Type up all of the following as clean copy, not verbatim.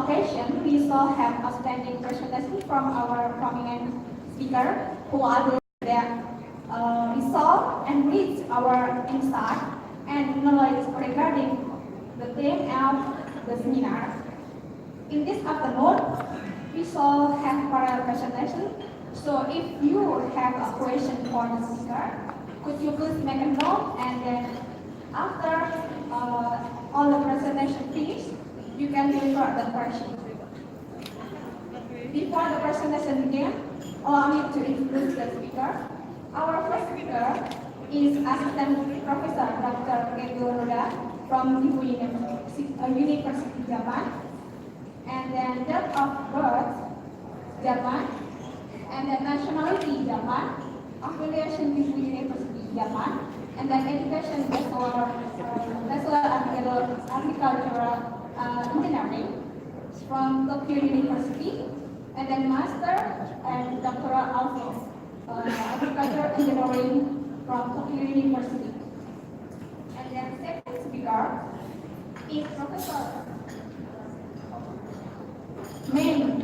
occasion, we shall have outstanding presentation from our prominent speaker who will that resolve and reach our insight and knowledge regarding the theme of the seminar. In this afternoon, we shall have parallel presentation. So if you have a question for the speaker, could you please make a note, and then after all the presentation finished, you can deliver the question. Before the presentation begins, allow me to introduce the speaker. Our first speaker is Assistant Professor Dr. Keigo Noda from Ibu University, Japan, and then date of birth, Japan, and then nationality, Japan, affiliation with Ibu University, Japan, and then education bachelor agricultural engineering from Tokyo University, and then master and doctoral also agricultural engineering from Tokyo University. And then second speaker is Professor Main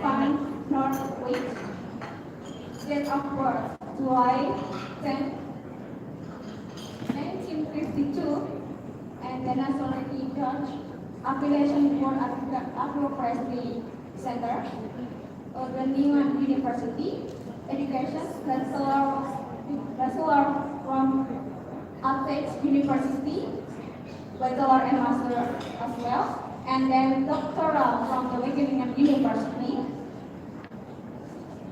Fan Northwich, date of birth July 10, 1952, and the nationality Dutch, affiliation for Agro-Forestry Center, Groningen University, education bachelor from Utrecht University, bachelor and master as well, and then doctoral from the Wageningen University.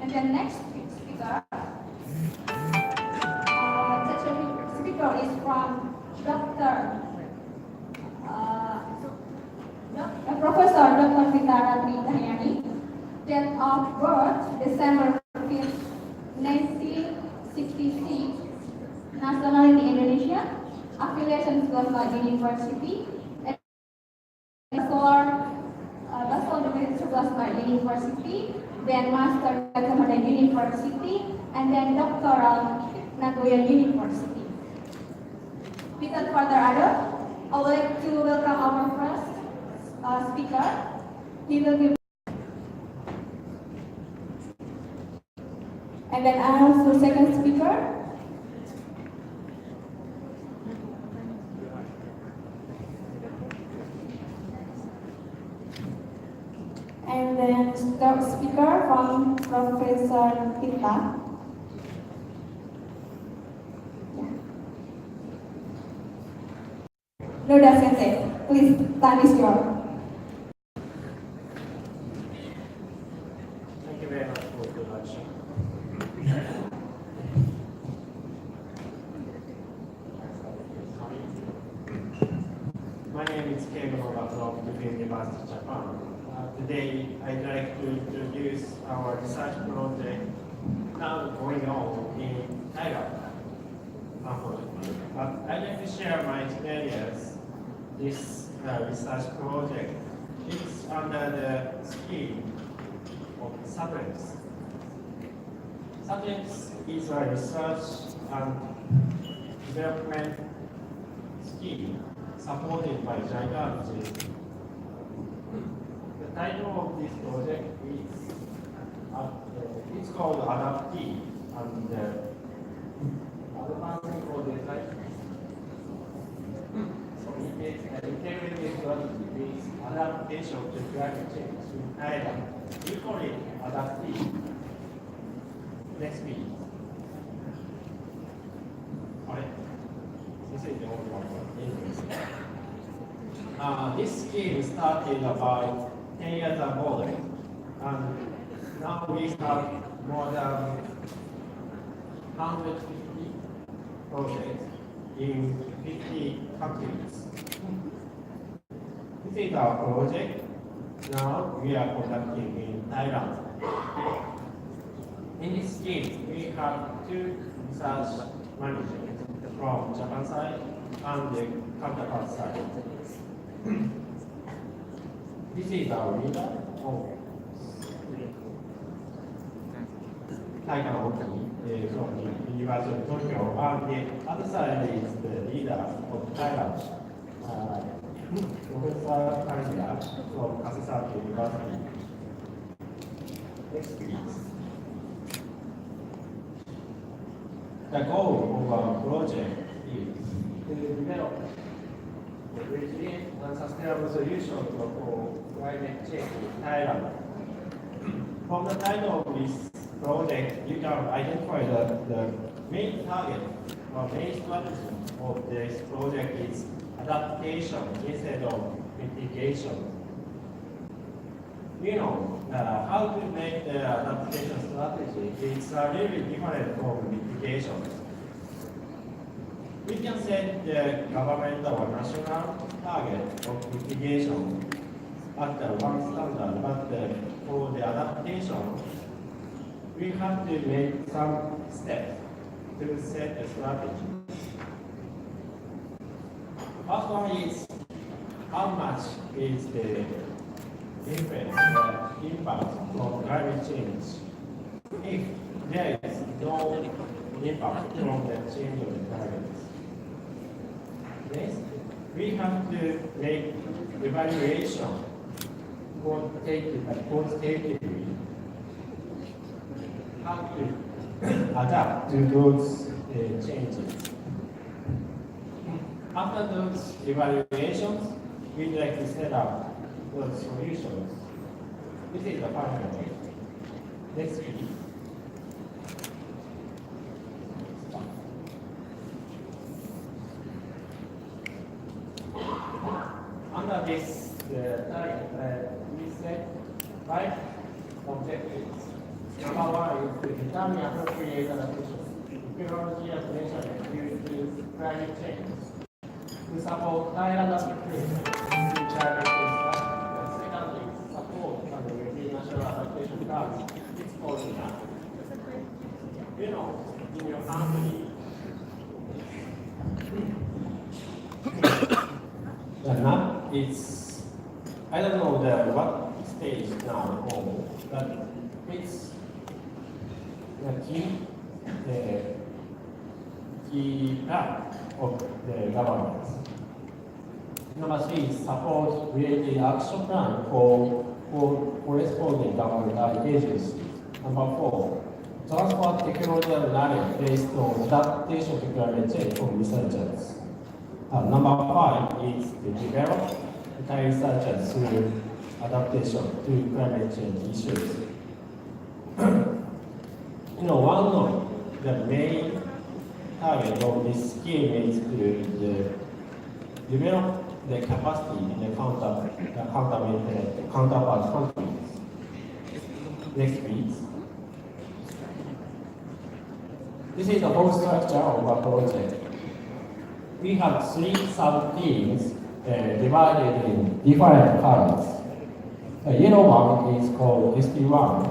And then next speaker, the speaker is from Professor Dr. Vita Ratri Dharyani, date of birth December 5th, 1966, nationality Indonesia, affiliation Surakarta University, bachelor University, then master Surakarta University, and then doctoral Nagoya University. Without further ado, I would like to welcome our first speaker. He will give, and then I also second speaker. And then third speaker from Professor Vita. Noda Sensei, please, time is yours. Thank you very much for the introduction. My name is Keigo Noda from Ibu University, Japan. Today, I'd like to introduce our research project now going on in Thailand, unfortunately. But I'd like to share my experience. This research project is under the scheme of SATEX. SATEX is a research and development scheme supported by JICA. The title of this project is it's called ADAPT, and advancing for design. Integrated strategy is adaptation to climate change in Thailand. We call it ADAPT. Next please. This is the only one for English. This scheme started about 10 years ago, and now we have more than 150 projects in 50 countries. This is our project. Now we are conducting in Thailand. In this scheme, we have two research managers from Japan side and the counterpart side. This is our leader of Taika Oki from the University of Tokyo, and the other side is the leader of Thailand. Professor Kalia from Surakarta University. Next, please. The goal of our project is to develop a resilient and sustainable solution for climate change in Thailand. From the title of this project, you can identify that the main target or main strategy of this project is adaptation instead of mitigation. You know, how to make the adaptation strategy is really different from mitigation. We can set the government or national target of mitigation at the one standard, but for the adaptation, we have to make some steps to set the strategy. First one is how much is the influence or impact from climate change. If there is no impact from the change of the climate. Next, we have to make evaluation quantitatively how to adapt to those changes. After those evaluations, we'd like to set up those solutions. This is the final way. Next, please. Under this target, we set 5 objectives. Number 1 is to determine appropriate adaptation, ecology and measurement due to climate change. To support Thailand adaptation to climate change. Secondly, support and review national adaptation plans. It's called NAP. You know, in your family, the NAP is, I don't know what stage now, but it's the key plan of the government. Number 3 is support related action plan for corresponding government agencies. Number 4, transfer technological knowledge based on adaptation to climate change from researchers. Number 5 is to develop Thai researchers through adaptation to climate change issues. One of the main target of this scheme is to develop the capacity in the counterpart countries. Next, please. This is the whole structure of our project. We have 3 sub-teams divided in different colors. The yellow one is called ST1,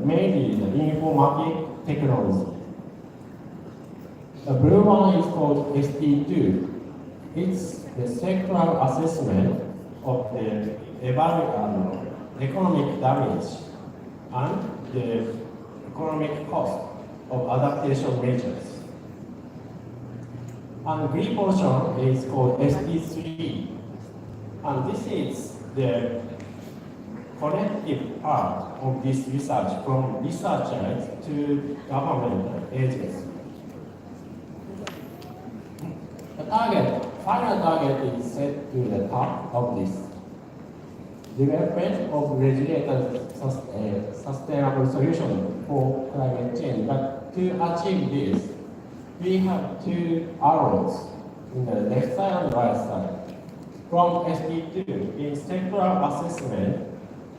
mainly the informatic technology. The blue one is called ST2. It's the sectoral assessment of the economic damage and the economic cost of adaptation measures. And green portion is called ST3. And this is the connective part of this research from researchers to government agencies. The final target is set to the top of this. Development of resilient and sustainable solution for climate change. But to achieve this, we have 2 arrows in the left side and right side. From ST2, in sectoral assessment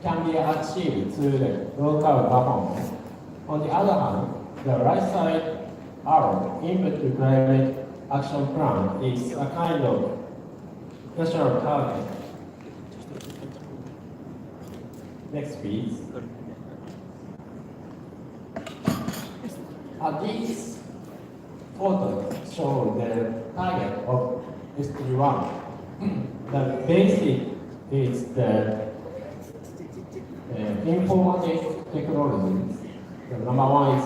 can be achieved through the local government. On the other hand, the right side arrow, input to climate action plan, is a kind of national target. Next, please. These photos show the target of ST1. The basic is the informatic technology. The number 1 is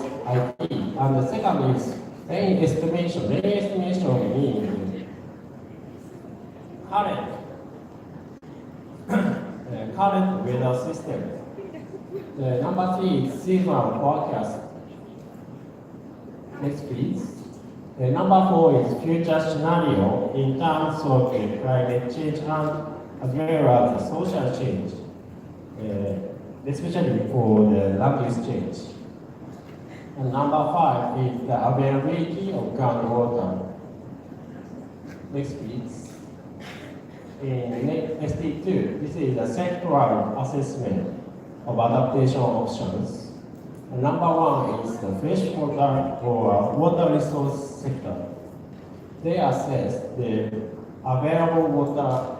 IT, and the second is any estimation. Any estimation means current current weather system. The number 3 is seasonal forecast. Next, please. The number 4 is future scenario in terms of climate change and as well as the social change, especially for the land use change. And number 5 is the availability of groundwater. Next, please. In ST2, this is a sectoral assessment of adaptation options. And number 1 is the freshwater or water resource sector. They assess the available water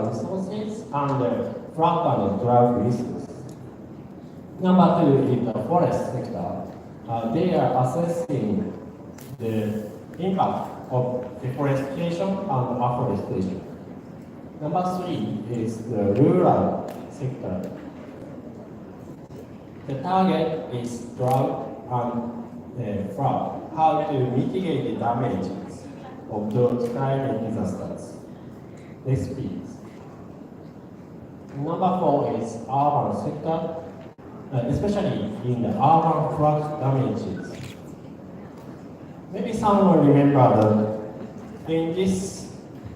resources and the flood and drought risks. Number 2 is the forest sector. They are assessing the impact of deforestation and afforestation. Number 3 is the rural sector. The target is drought and flood, how to mitigate the damages of those climate disasters. Next, please. Number 4 is urban sector, especially in the urban flood damages. Maybe someone remember that in this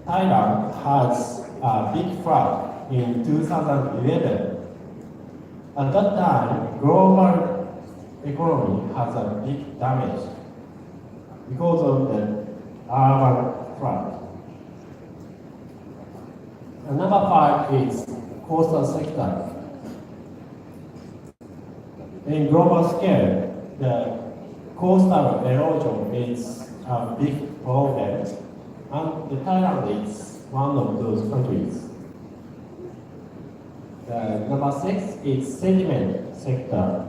Thailand has a big flood in 2011. At that time, global economy has a big damage because of the urban flood. And number 5 is coastal sector. In global scale, the coastal erosion is a big problem, and the Thailand is one of those countries. Number 6 is sediment sector.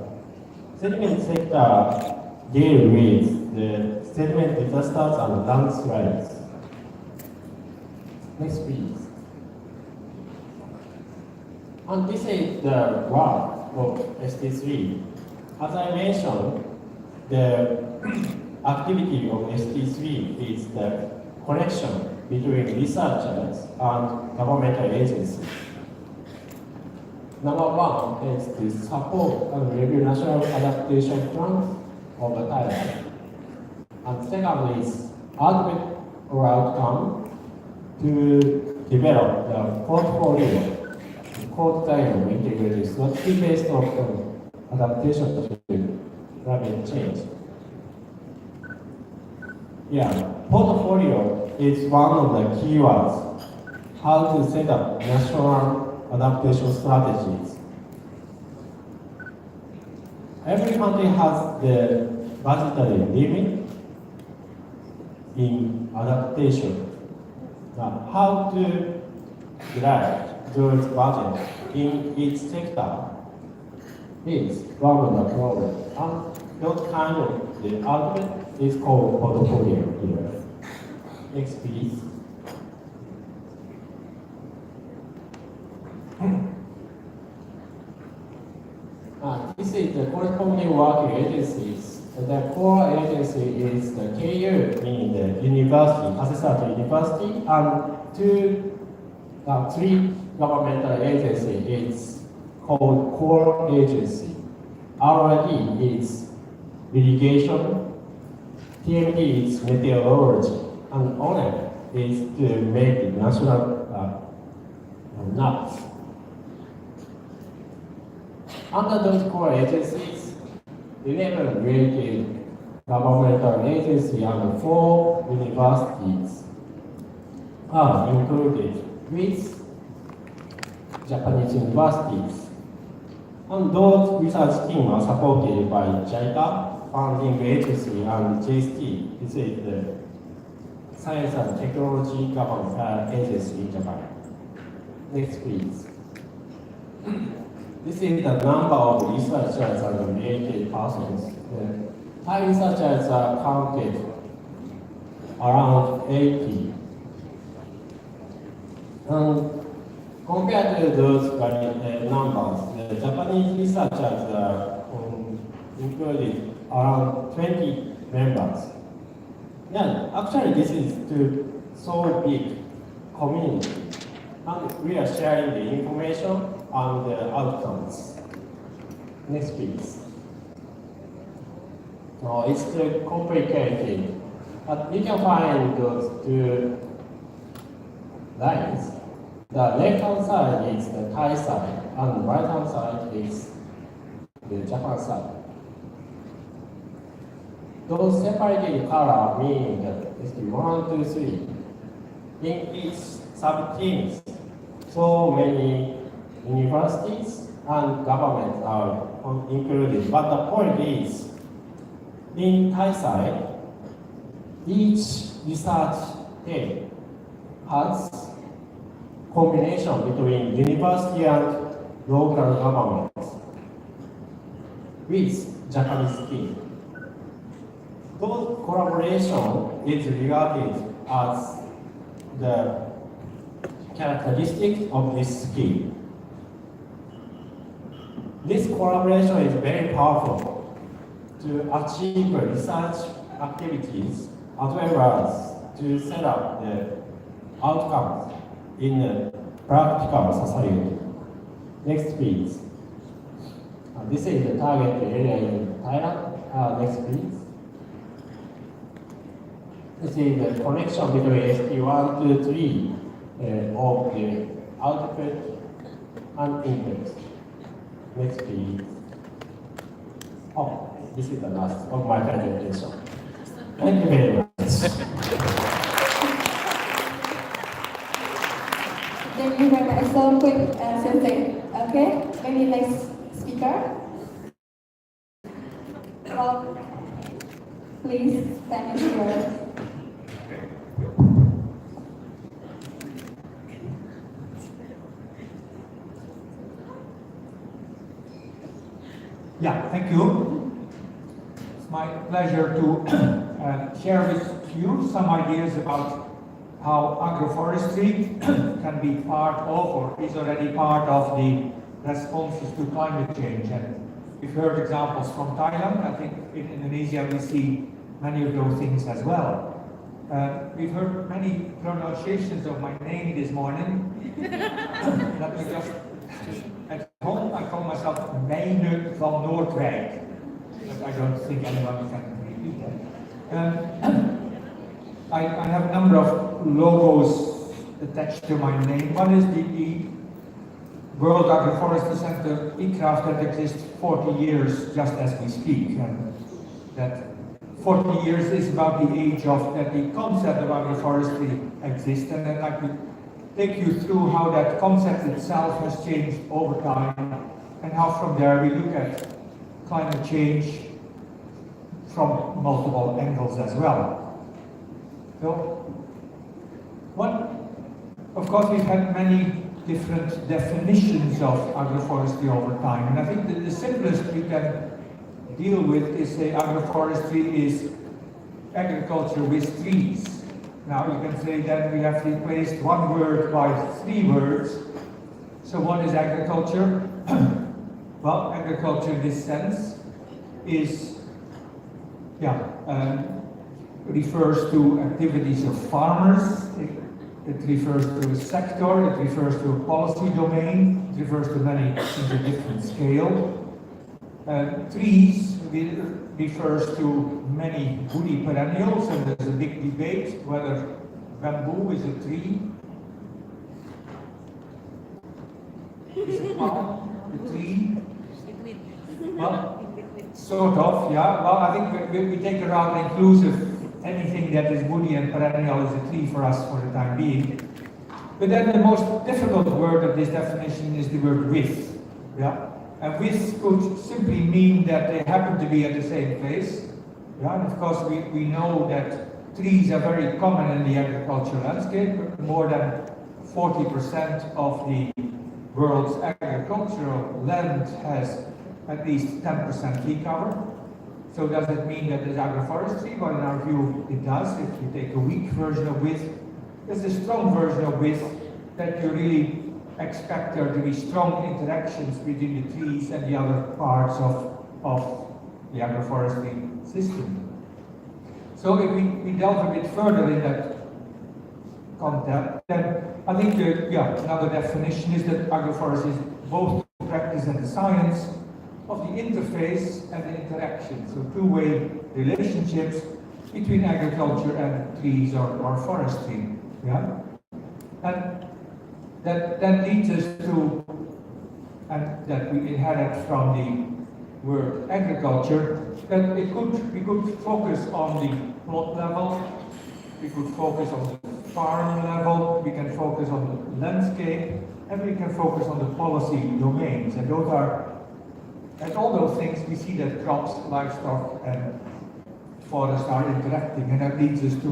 Sediment sector deals with the sediment disasters and landslides. Next, please. And this is the work of ST3. As I mentioned, the activity of ST3 is the connection between researchers and governmental agencies. Number 1 is to support and review national adaptation plans of the Thailand. And second is output or outcome to develop the portfolio code diagram integrated strategy based on adaptation to climate change. Portfolio is one of the keywords. How to set up national adaptation strategies. Every country has the budgetary limit in adaptation. How to drive those budgets in each sector is one of the problems. And that kind of the output is called portfolio here. Next, please. This is the corresponding working agencies. The core agency is the KU in the university, Kasesata University, and three governmental agencies. It's called core agency. RRD is irrigation, TMD is meteorology, and ONEP is to make the national maps. Under those core agencies, 11 related governmental agencies and 4 universities are included with Japanese universities. And those research teams are supported by JICA, funding agency, and JST. This is the Science and Technology Government Agency in Japan. Next, please. This is the number of researchers and related persons. Thai researchers are counted around 80. And compared to those numbers, the Japanese researchers are included around 20 members. Actually, this is to so big community. And we are sharing the information and the outcomes. Next, please. No, it's too complicated. But you can find those two lines. The left-hand side is the Thai side, and the right-hand side is the Japan side. Those separated color mean that it's 1, 2, 3. In each sub-teams, so many universities and governments are included. But the point is, in Thai side, each research team has combination between university and local governments with Japanese team. Those collaboration is regarded as the characteristic of this scheme. This collaboration is very powerful to achieve research activities as well as to set up the outcomes in a practical society. Next, please. This is the target area in Thailand. Next, please. This is the connection between ST1 to 3 of the output and input. Next, please. Oh, this is the last of my presentation. Thank you very much. Thank you very much. So quick, Sensei. Okay, maybe next speaker. Well, please stand here. Yeah, thank you. It's my pleasure to share with you some ideas about how agroforestry can be part of or is already part of the responses to climate change. And we've heard examples from Thailand. I think in Indonesia we see many of those things as well. We've heard many pronunciations of my name this morning. Let me just, at home I call myself Meine van Noordwijk, but I don't think anyone can repeat that. I have a number of logos attached to my name. One is the World Agroforestry Center ICRAF that exists 40 years just as we speak. And that 40 years is about the age of that the concept of agroforestry exists. And then I could take you through how that concept itself has changed over time and how from there we look at climate change from multiple angles as well. So, of course, we've had many different definitions of agroforestry over time, and I think that the simplest we can deal with is say agroforestry is agriculture with trees. Now you can say that we have replaced one word by 3 words. So what is agriculture? Well, agriculture in this sense is, refers to activities of farmers, it refers to a sector, it refers to a policy domain, it refers to many things at different scale. Trees refers to many woody perennials, and there's a big debate whether bamboo is a tree. Is it palm a tree? Well, sort of, yeah. Well, I think we take a rather inclusive, anything that is woody and perennial is a tree for us for the time being. But then the most difficult word of this definition is the word with. Yeah? And with could simply mean that they happen to be at the same place. Yeah? And of course we know that trees are very common in the agricultural landscape. More than 40% of the world's agricultural land has at least 10% tree cover. So does it mean that there's agroforestry? Well, in our view, it does. If you take a weak version of with, there's a strong version of with that you really expect there to be strong interactions between the trees and the other parts of the agroforestry system. So if we delve a bit further in that concept, then I think another definition is that agroforestry is both the practice and the science of the interface and the interaction, so two-way relationships between agriculture and trees or forestry. Yeah, and that leads us to, and that we inherit from the word agriculture, that we could focus on the plot level, we could focus on the farm level, we can focus on the landscape, and we can focus on the policy domains. And all those things we see that crops, livestock, and forest are interacting, and that leads us to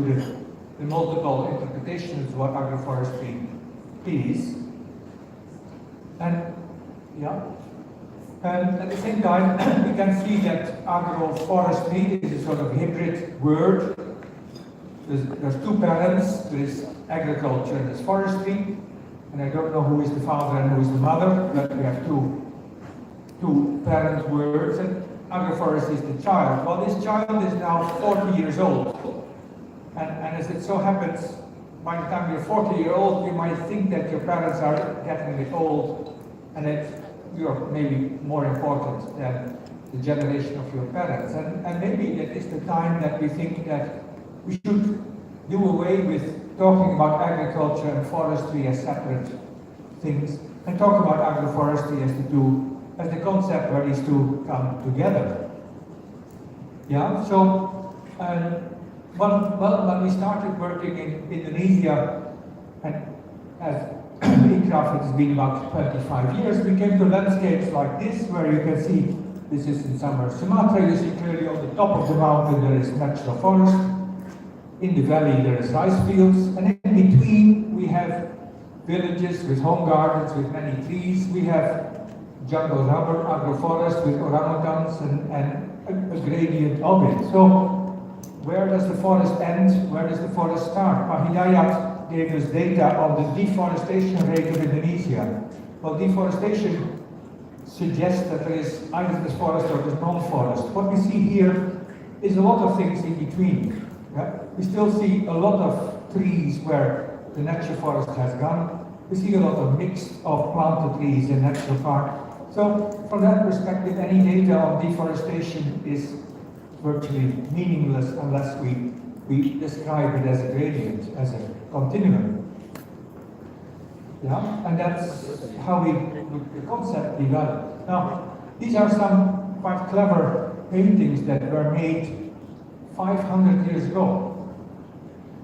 the multiple interpretations of what agroforestry is. And at the same time, we can see that agroforestry is a sort of hybrid word. There's two parents, there is agriculture and there's forestry, and I don't know who is the father and who is the mother, but we have two parent words, and agroforestry is the child. Well, this child is now 40 years old, and as it so happens, by the time you're 40 years old, you might think that your parents are getting a bit old, and that you're maybe more important than the generation of your parents. And maybe it is the time that we think that we should do away with talking about agriculture and forestry as separate things, and talk about agroforestry as the concept where these two come together. Yeah, so when we started working in Indonesia, and as Inkraft has been about 25 years, we came to landscapes like this, where you can see, this is in summer Sumatra, you see clearly on the top of the mountain there is natural forest, in the valley there is rice fields, and in between we have villages with home gardens with many trees, we have jungle rubber, agroforest with orangutans, and a gradient of it. So where does the forest end? Where does the forest start? Hidayat gave us data on the deforestation rate of Indonesia. Well, deforestation suggests that there is either this forest or this non-forest. What we see here is a lot of things in between. Yeah? We still see a lot of trees where the natural forest has gone. We see a lot of mix of planted trees in natural park. So from that perspective, any data on deforestation is virtually meaningless unless we describe it as a gradient, as a continuum. Yeah, and that's how the concept developed. Now, these are some quite clever paintings that were made 500 years ago.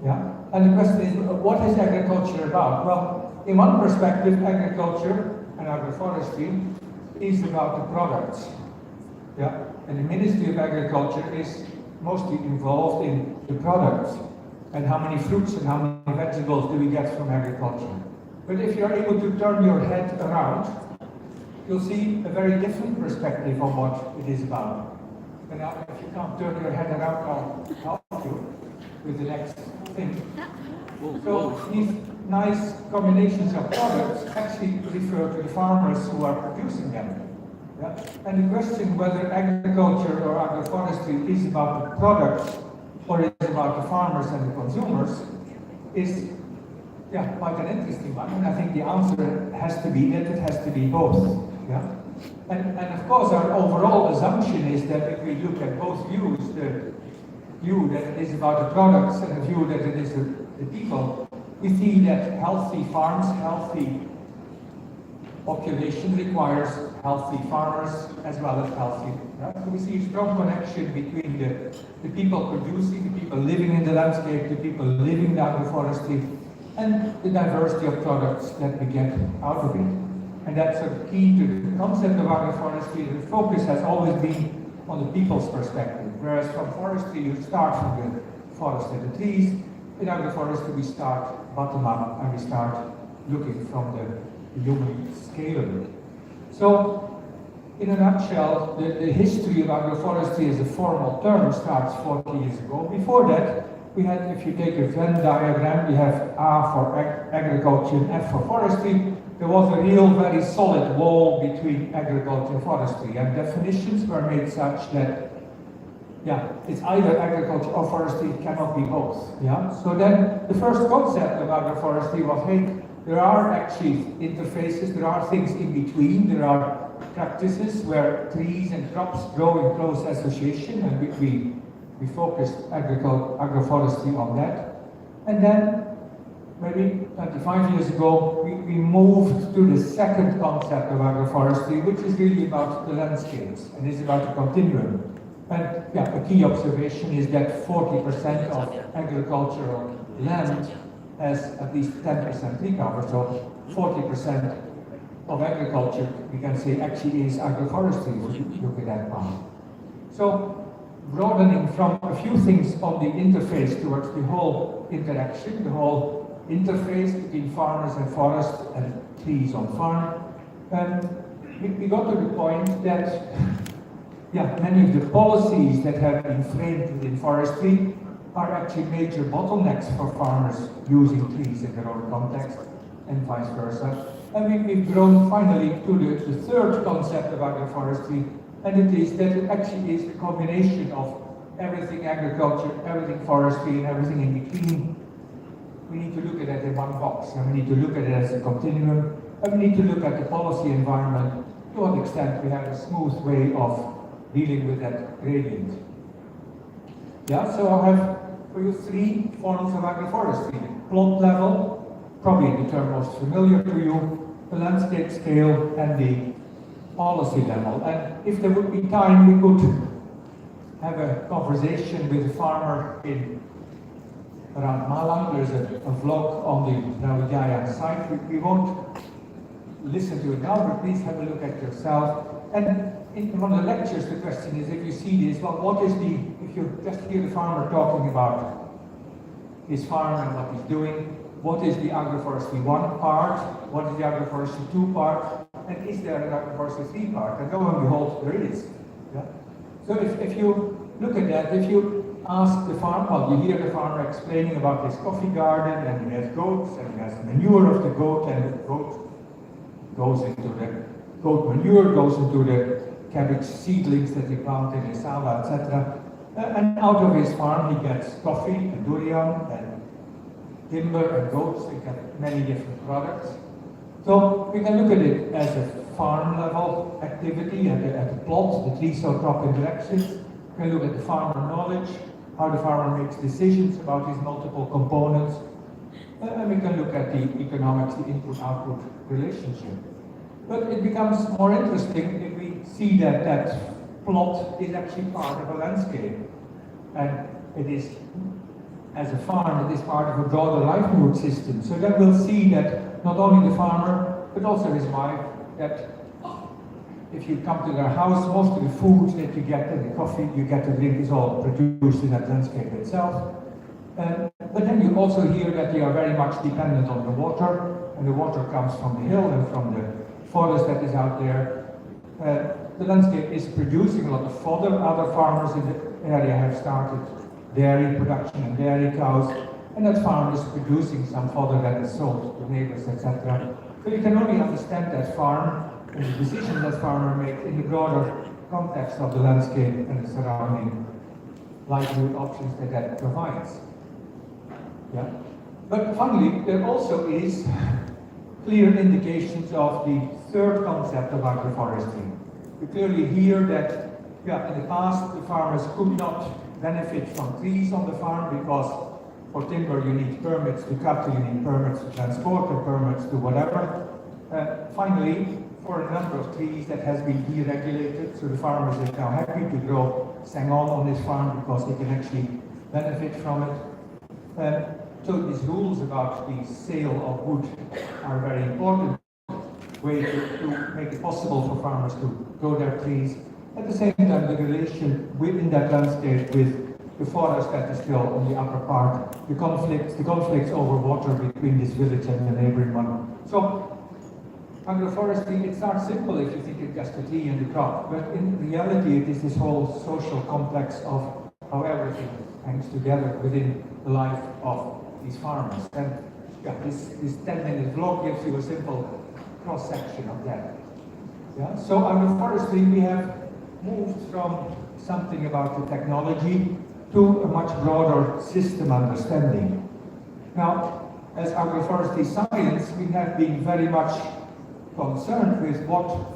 Yeah, and the question is, what is agriculture about? Well, in one perspective, agriculture and agroforestry is about the products. Yeah, and the Ministry of Agriculture is mostly involved in the products and how many fruits and how many vegetables do we get from agriculture. But if you're able to turn your head around, you'll see a very different perspective on what it is about. And now, if you can't turn your head around, I'll help you with the next thing. So these nice combinations of products actually refer to the farmers who are producing them. Yeah? And the question whether agriculture or agroforestry is about the products or is about the farmers and the consumers is quite an interesting one. And I think the answer has to be that it has to be both. Yeah? And of course our overall assumption is that if we look at both views, the view that it is about the products and the view that it is the people, we see that healthy farms, healthy population requires healthy farmers as well as healthy. Right? So we see a strong connection between the people producing, the people living in the landscape, the people living in the agroforestry, and the diversity of products that we get out of it. And that's a key to the concept of agroforestry. The focus has always been on the people's perspective, whereas from forestry you start from the forest and the trees. In agroforestry we start bottom up and we start looking from the human scale of it. So, in a nutshell, the history of agroforestry as a formal term starts 40 years ago. Before that, we had, if you take a Venn diagram, we have A for agriculture and F for forestry. There was a real, very solid wall between agriculture and forestry, and definitions were made such that, it's either agriculture or forestry, it cannot be both. Yeah. So then, the first concept of agroforestry was, hey, There are actually interfaces, there are things in between, there are practices where trees and crops grow in close association, and we focused agroforestry on that. And then, maybe 25 years ago, we moved to the second concept of agroforestry, which is really about the landscapes, and is about a continuum. And yeah, a key observation is that 40% of agricultural land has at least 10% tree cover, so 40% of agriculture, we can say, actually is agroforestry, if you look at that part. So, broadening from a few things on the interface towards the whole interaction, the whole interface between farmers and forest and trees on farm, we got to the point that many of the policies that have been framed within forestry are actually major bottlenecks for farmers using trees in their own context, and vice versa. And we've grown finally to the third concept of agroforestry, and it is that it actually is the combination of everything agriculture, everything forestry, and everything in between. We need to look at it in one box, and we need to look at it as a continuum, and we need to look at the policy environment to what extent we have a smooth way of dealing with that gradient. Yeah, so I have for you three forms of agroforestry. Plot level, probably the term most familiar to you, the landscape scale, and the policy level. And if there would be time, we could have a conversation with a farmer in around Malang. There's a vlog on the Brawijaya site. We won't listen to it now, but please have a look at yourself. And in one of the lectures, the question is, if you see this, well, what is if you just hear the farmer talking about his farm and what he's doing, what is the agroforestry 1 part, what is the agroforestry 2 part, and is there an agroforestry 3 part? And lo and behold, there is. Yeah? So if you look at that, if you ask the farmer, well, you hear the farmer explaining about his coffee garden, and he has goats, and he has manure of the goat, and the goat goes into the goat manure, goes into the cabbage seedlings that he planted in Sava, etc. And out of his farm he gets coffee and durian and timber and goats. We get many different products. So we can look at it as a farm level activity, at the plot, the tree-soil-crop interactions. We can look at the farmer knowledge, how the farmer makes decisions about his multiple components. And we can look at the economics, the input-output relationship. But it becomes more interesting if we see that that plot is actually part of a landscape. And it is, as a farm, it is part of a broader livelihood system. So then we'll see that not only the farmer, but also his wife, that if you come to their house, most of the food that you get and the coffee you get to drink is all produced in that landscape itself. But then you also hear that they are very much dependent on the water, and the water comes from the hill and from the forest that is out there. The landscape is producing a lot of fodder. Other farmers in the area have started dairy production and dairy cows, and that farm is producing some fodder that is sold to neighbors, etc. So you can only understand that farm and the decisions that farmer makes in the broader context of the landscape and the surrounding livelihood options that that provides. Yeah. But finally, there also is clear indications of the third concept of agroforestry. We clearly hear that, in the past the farmers could not benefit from trees on the farm because for timber you need permits to cut, you need permits to transport, or permits to whatever. Finally, for a number of trees that has been deregulated, so the farmers are now happy to grow sangon on this farm because they can actually benefit from it. So these rules about the sale of wood are very important way to make it possible for farmers to grow their trees. At the same time, the relation within that landscape with the forest that is still on the upper part, the conflicts over water between this village and the neighboring one. So agroforestry, it starts simple if you think it's just a tree and a crop, but in reality it is this whole social complex of how everything hangs together within the life of these farmers. And this 10-minute vlog gives you a simple cross-section of that. Yeah? So agroforestry, we have moved from something about the technology to a much broader system understanding. Now, as agroforestry science, we have been very much concerned with what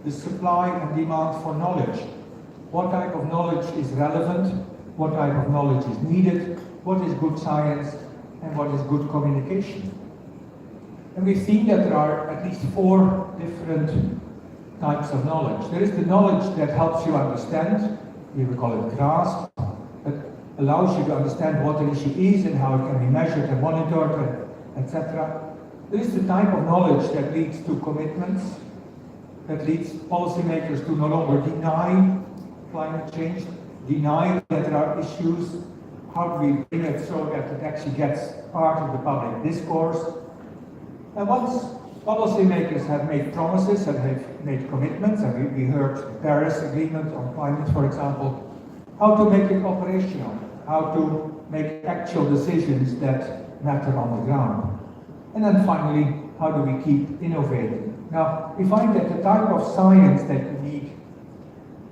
the supply and demand for knowledge. What type of knowledge is relevant, what type of knowledge is needed, what is good science, and what is good communication. And we've seen that there are at least 4 different types of knowledge. There is the knowledge that helps you understand, we will call it grasp, that allows you to understand what an issue is and how it can be measured and monitored, etc. There is the type of knowledge that leads to commitments, that leads policymakers to no longer deny climate change, deny that there are issues. How do we bring it so that it actually gets part of the public discourse? And once policymakers have made promises and have made commitments, and we heard the Paris Agreement on climate, for example, how to make it operational, how to make actual decisions that matter on the ground. And then finally, how do we keep innovating? Now, we find that the type of science that we need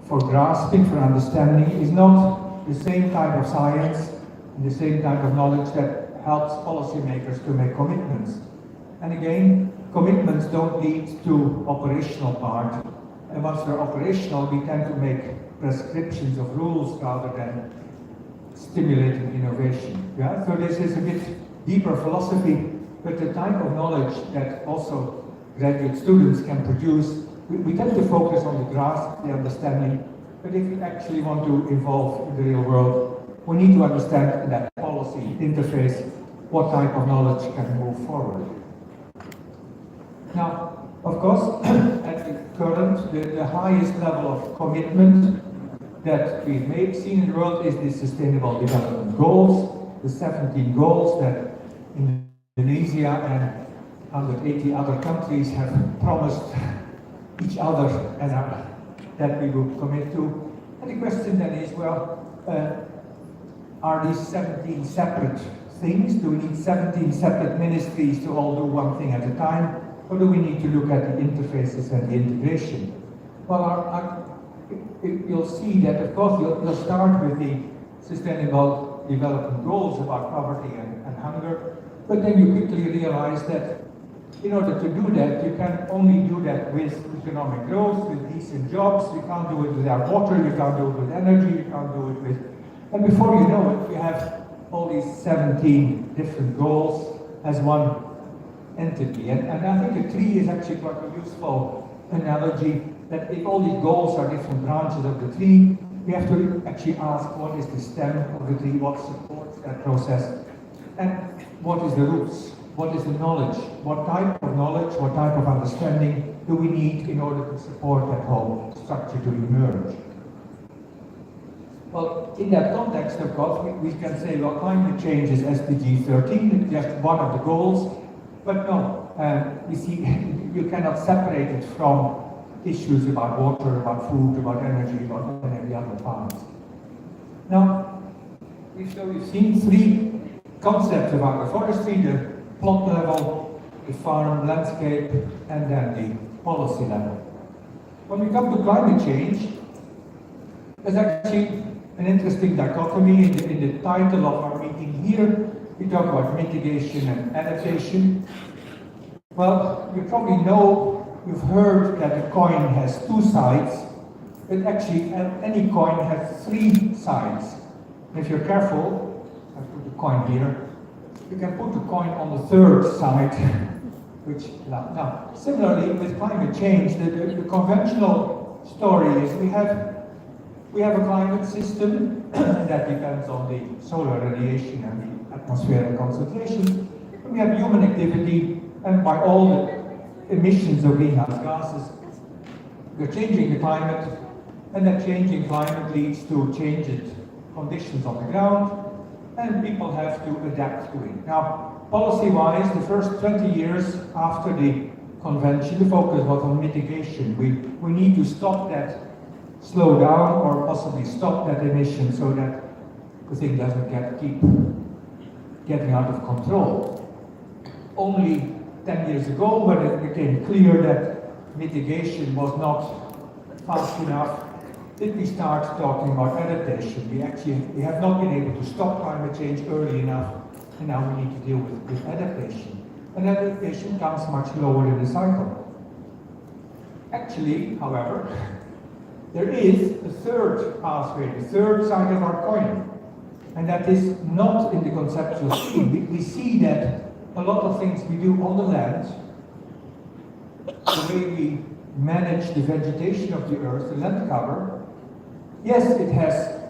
for grasping, for understanding, is not the same type of science and the same type of knowledge that helps policymakers to make commitments. And again, commitments don't lead to operational part. And once they're operational, we tend to make prescriptions of rules rather than stimulating innovation. Yeah? So this is a bit deeper philosophy, but the type of knowledge that also graduate students can produce, we tend to focus on the grasp, the understanding, but if we actually want to evolve in the real world, we need to understand in that policy interface what type of knowledge can move forward. Now, of course, at the current, the highest level of commitment that we've seen in the world is the Sustainable Development Goals, the 17 goals that Indonesia and 180 other countries have promised each other and that we would commit to. And the question then is, well, are these 17 separate things? Do we need 17 separate ministries to all do one thing at a time? Or do we need to look at the interfaces and the integration? Well, you'll see that, of course, you'll start with the Sustainable Development Goals about poverty and hunger, but then you quickly realize that in order to do that, you can only do that with economic growth, with decent jobs. You can't do it without water, you can't do it with energy, you can't do it with... And before you know it, you have all these 17 different goals as one entity. And I think a tree is actually quite a useful analogy, that if all these goals are different branches of the tree, we have to actually ask what is the stem of the tree, what supports that process, and what is the roots, what is the knowledge, what type of knowledge, what type of understanding do we need in order to support that whole structure to emerge. Well, in that context, of course, we can say, well, climate change is SDG 13, it's just one of the goals, but no, you see, you cannot separate it from issues about water, about food, about energy, about every other part. Now, we've seen 3 concepts of agroforestry: the plot level, the farm landscape, and then the policy level. When we come to climate change, there's actually an interesting dichotomy in the title of our meeting here. We talk about mitigation and adaptation. Well, you probably know, you've heard that a coin has 2 sides, but actually any coin has 3 sides. And if you're careful, I put the coin here, you can put the coin on the 3rd side, which, now, similarly with climate change, the conventional story is we have a climate system that depends on the solar radiation and the atmospheric concentrations. We have human activity, and by all the emissions of greenhouse gases, we're changing the climate, and that changing climate leads to changed conditions on the ground, and people have to adapt to it. Now, policy-wise, the first 20 years after the convention, the focus was on mitigation. We need to stop that, slow down, or possibly stop that emission so that the thing doesn't keep getting out of control. Only 10 years ago, when it became clear that mitigation was not fast enough, did we start talking about adaptation. We have not been able to stop climate change early enough And now we need to deal with adaptation. And adaptation comes much lower in the cycle. Actually, however, there is a third pathway, the third side of our coin. And that is not in the conceptual scheme. We see that a lot of things we do on the land, the way we manage the vegetation of the earth, the land cover, yes, it has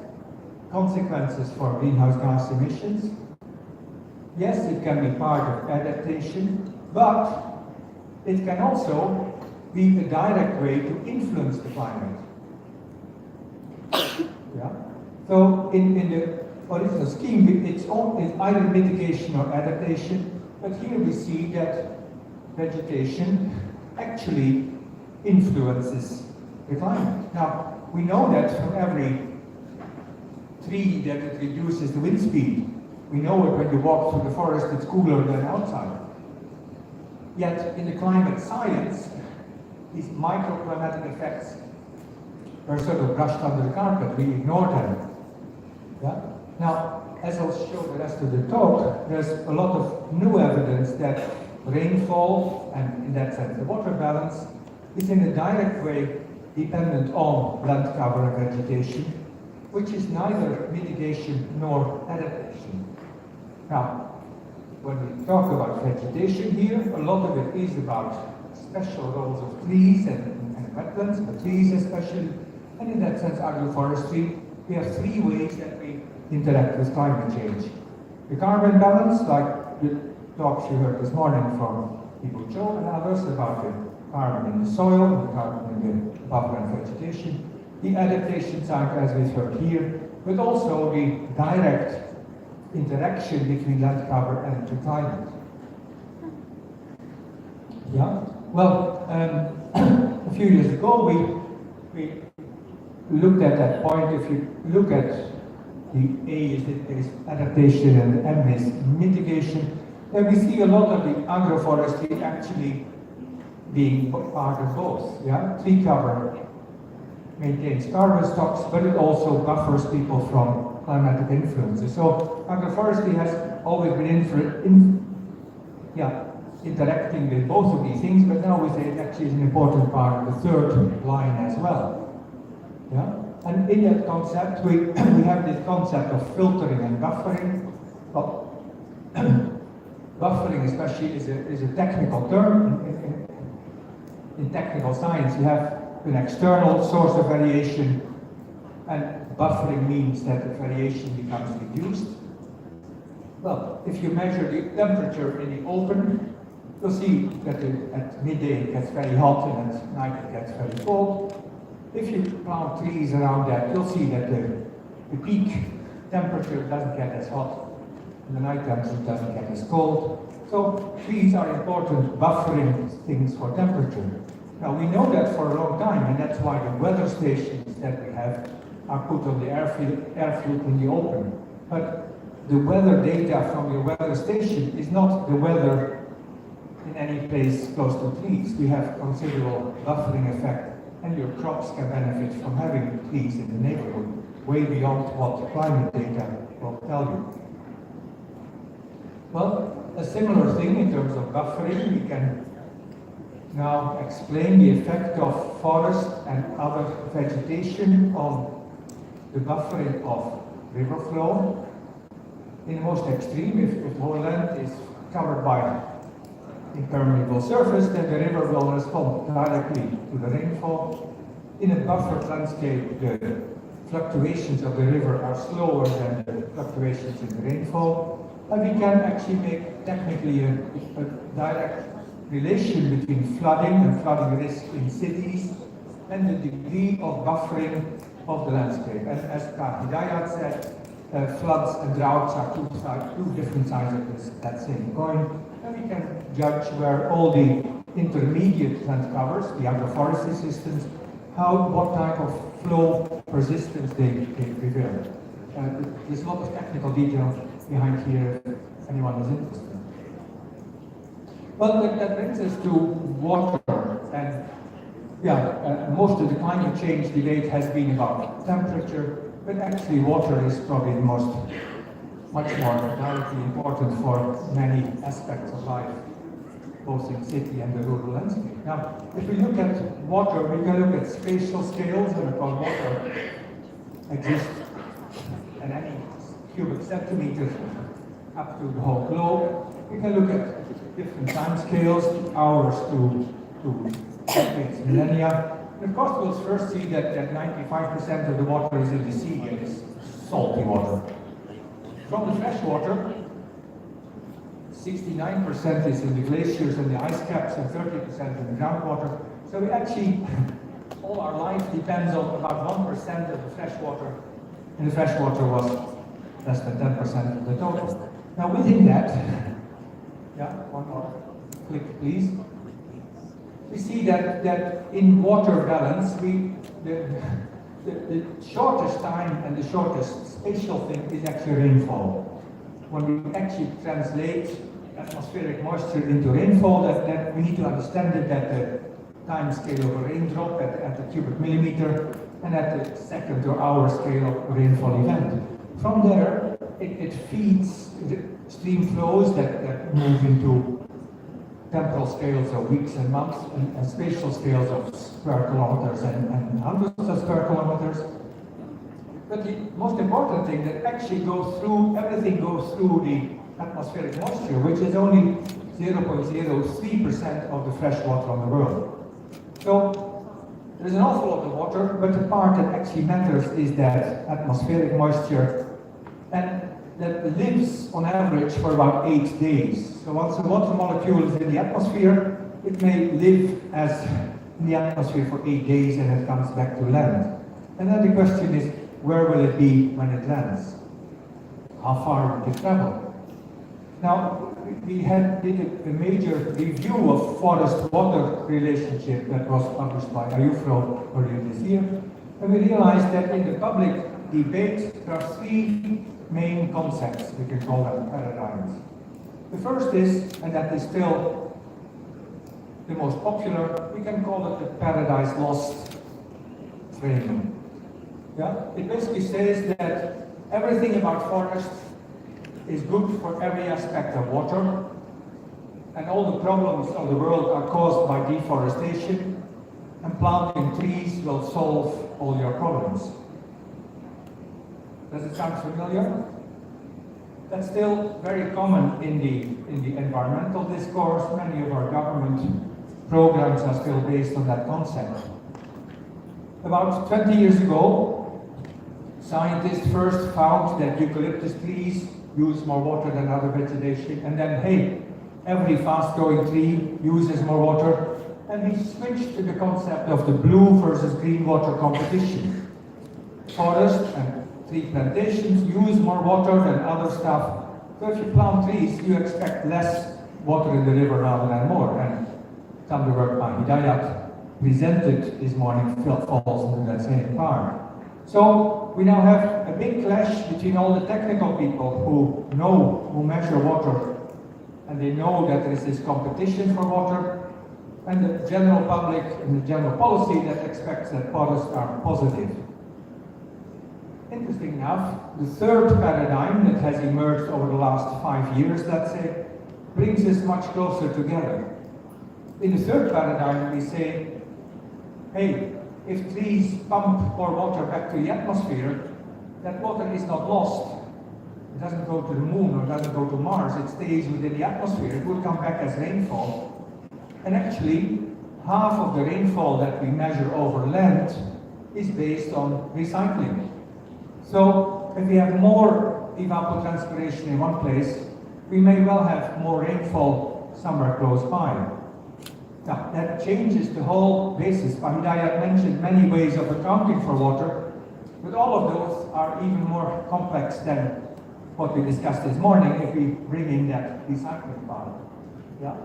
consequences for greenhouse gas emissions. Yes, it can be part of adaptation, but it can also be a direct way to influence the climate. Yeah. So in the original scheme, it's either mitigation or adaptation, but here we see that vegetation actually influences the climate. Now, we know that from every tree that it reduces the wind speed. We know it when you walk through the forest, it's cooler than outside. Yet, in the climate science, these microclimatic effects are sort of brushed under the carpet. We ignore them. Yeah? Now, as I'll show the rest of the talk, there's a lot of new evidence that rainfall, and in that sense the water balance, is in a direct way dependent on land cover and vegetation, which is neither mitigation nor adaptation. Now, when we talk about vegetation here, a lot of it is about special roles of trees and wetlands, but trees especially. And in that sense, agroforestry, we have three ways that we interact with climate change. The carbon balance, like the talks you heard this morning from people Joe and others about the carbon in the soil, the carbon in the buffer and vegetation. The adaptation side, as we've heard here, but also the direct interaction between land cover and the climate. Yeah, well, a few years ago we looked at that point. If you look at the A is adaptation and the M is mitigation, then we see a lot of the agroforestry actually being part of both. Yeah, tree cover maintains carbon stocks, but it also buffers people from climatic influences. So agroforestry has always been interacting with both of these things, but now we say it actually is an important part of the third line as well. Yeah? And in that concept, we have this concept of filtering and buffering. Well, buffering especially is a technical term. In technical science, you have an external source of variation, and buffering means that the variation becomes reduced. Well, if you measure the temperature in the open, you'll see that at midday it gets very hot and at night it gets very cold. If you plant trees around that, you'll see that the peak temperature doesn't get as hot, and the night temperature doesn't get as cold. So trees are important buffering things for temperature. Now we know that for a long time, and that's why the weather stations that we have are put on the airfield in the open. But the weather data from your weather station is not the weather in any place close to trees. We have considerable buffering effect, and your crops can benefit from having trees in the neighborhood, way beyond what climate data will tell you. Well, a similar thing in terms of buffering, we can now explain the effect of forest and other vegetation on the buffering of river flow. In the most extreme, if the whole land is covered by impermeable surface, then the river will respond directly to the rainfall. In a buffered landscape, the fluctuations of the river are slower than the fluctuations in the rainfall. And we can actually make technically a direct relation between flooding and flooding risk in cities and the degree of buffering of the landscape. And as Hidayat said, floods and droughts are two different sides of that same coin. And we can judge where all the intermediate land covers, the agroforestry systems, what type of flow persistence they prevail. There's a lot of technical detail behind here if anyone is interested. Well, that brings us to water, and most of the climate change debate has been about temperature, but actually water is probably the most much more directly important for many aspects of life, both in city and the rural landscape. Now, if we look at water, we can look at spatial scales, and because water exists at any cubic centimeter up to the whole globe. We can look at different time scales, hours to decades, millennia. And of course, we'll first see that 95% of the water is in the sea, and it's salty water. From the fresh water, 69% is in the glaciers and the ice caps, and 30% in the groundwater. So we actually, all our life depends on about 1% of the fresh water, and the fresh water was less than 10% of the total. Now within that, yeah, one more click please. We see that in water balance, the shortest time and the shortest spatial thing is actually rainfall. When we actually translate atmospheric moisture into rainfall, that we need to understand it at the time scale of a raindrop, at the cubic millimeter, and at the second or hour scale of a rainfall event. From there, it feeds the stream flows that move into temporal scales of weeks and months, and spatial scales of square kilometers and hundreds of square kilometers. But the most important thing that actually goes through, everything goes through the atmospheric moisture, which is only 0.03% of the fresh water on the world. So there's an awful lot of water, but the part that actually matters is that atmospheric moisture, and that lives on average for about 8 days. So once a water molecule is in the atmosphere, it may live as in the atmosphere for 8 days and it comes back to land. And then the question is, where will it be when it lands? How far will it travel? Now, we did a major review of forest-water relationship that was published by IUFRO earlier this year, and we realized that in the public debate there are 3 main concepts, we can call them paradigms. The first is, and that is still the most popular, we can call it the Paradise Lost framing. Yeah? It basically says that everything about forests is good for every aspect of water, and all the problems of the world are caused by deforestation, and planting trees will solve all your problems. Does it sound familiar? That's still very common in the environmental discourse. Many of our government programs are still based on that concept. About 20 years ago, scientists first found that eucalyptus trees use more water than other vegetation, and then, hey, every fast-growing tree uses more water, and we switched to the concept of the blue versus green water competition. Forest and tree plantations use more water than other stuff. So if you plant trees, you expect less water in the river rather than more. And some of the work by Hidayat presented this morning falls into that same part. So we now have a big clash between all the technical people who measure water, and they know that there is this competition for water, and the general public and the general policy that expects that forests are positive. Interesting enough, the third paradigm that has emerged over the last 5 years, let's say, brings us much closer together. In the third paradigm, we say, hey, if trees pump more water back to the atmosphere, that water is not lost. It doesn't go to the moon or doesn't go to Mars, it stays within the atmosphere. It will come back as rainfall. And actually, half of the rainfall that we measure over land is based on recycling. So if we have more evapotranspiration in one place, we may well have more rainfall somewhere close by. Now, that changes the whole basis. Hidayat mentioned many ways of accounting for water, but all of those are even more complex than what we discussed this morning if we bring in that recycling part. Yeah?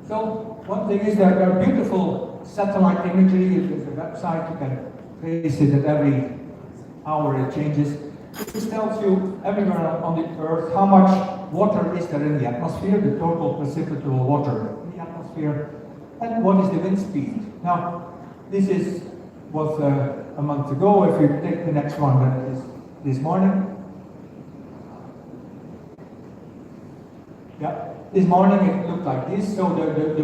So one thing is that there are beautiful satellite imagery. There's a website, you can trace it at every hour it changes. This tells you everywhere on the Earth how much water is there in the atmosphere, the total precipitable water in the atmosphere, and what is the wind speed. Now, this was a month ago. If you take the next one, that is this morning. This morning it looked like this, so the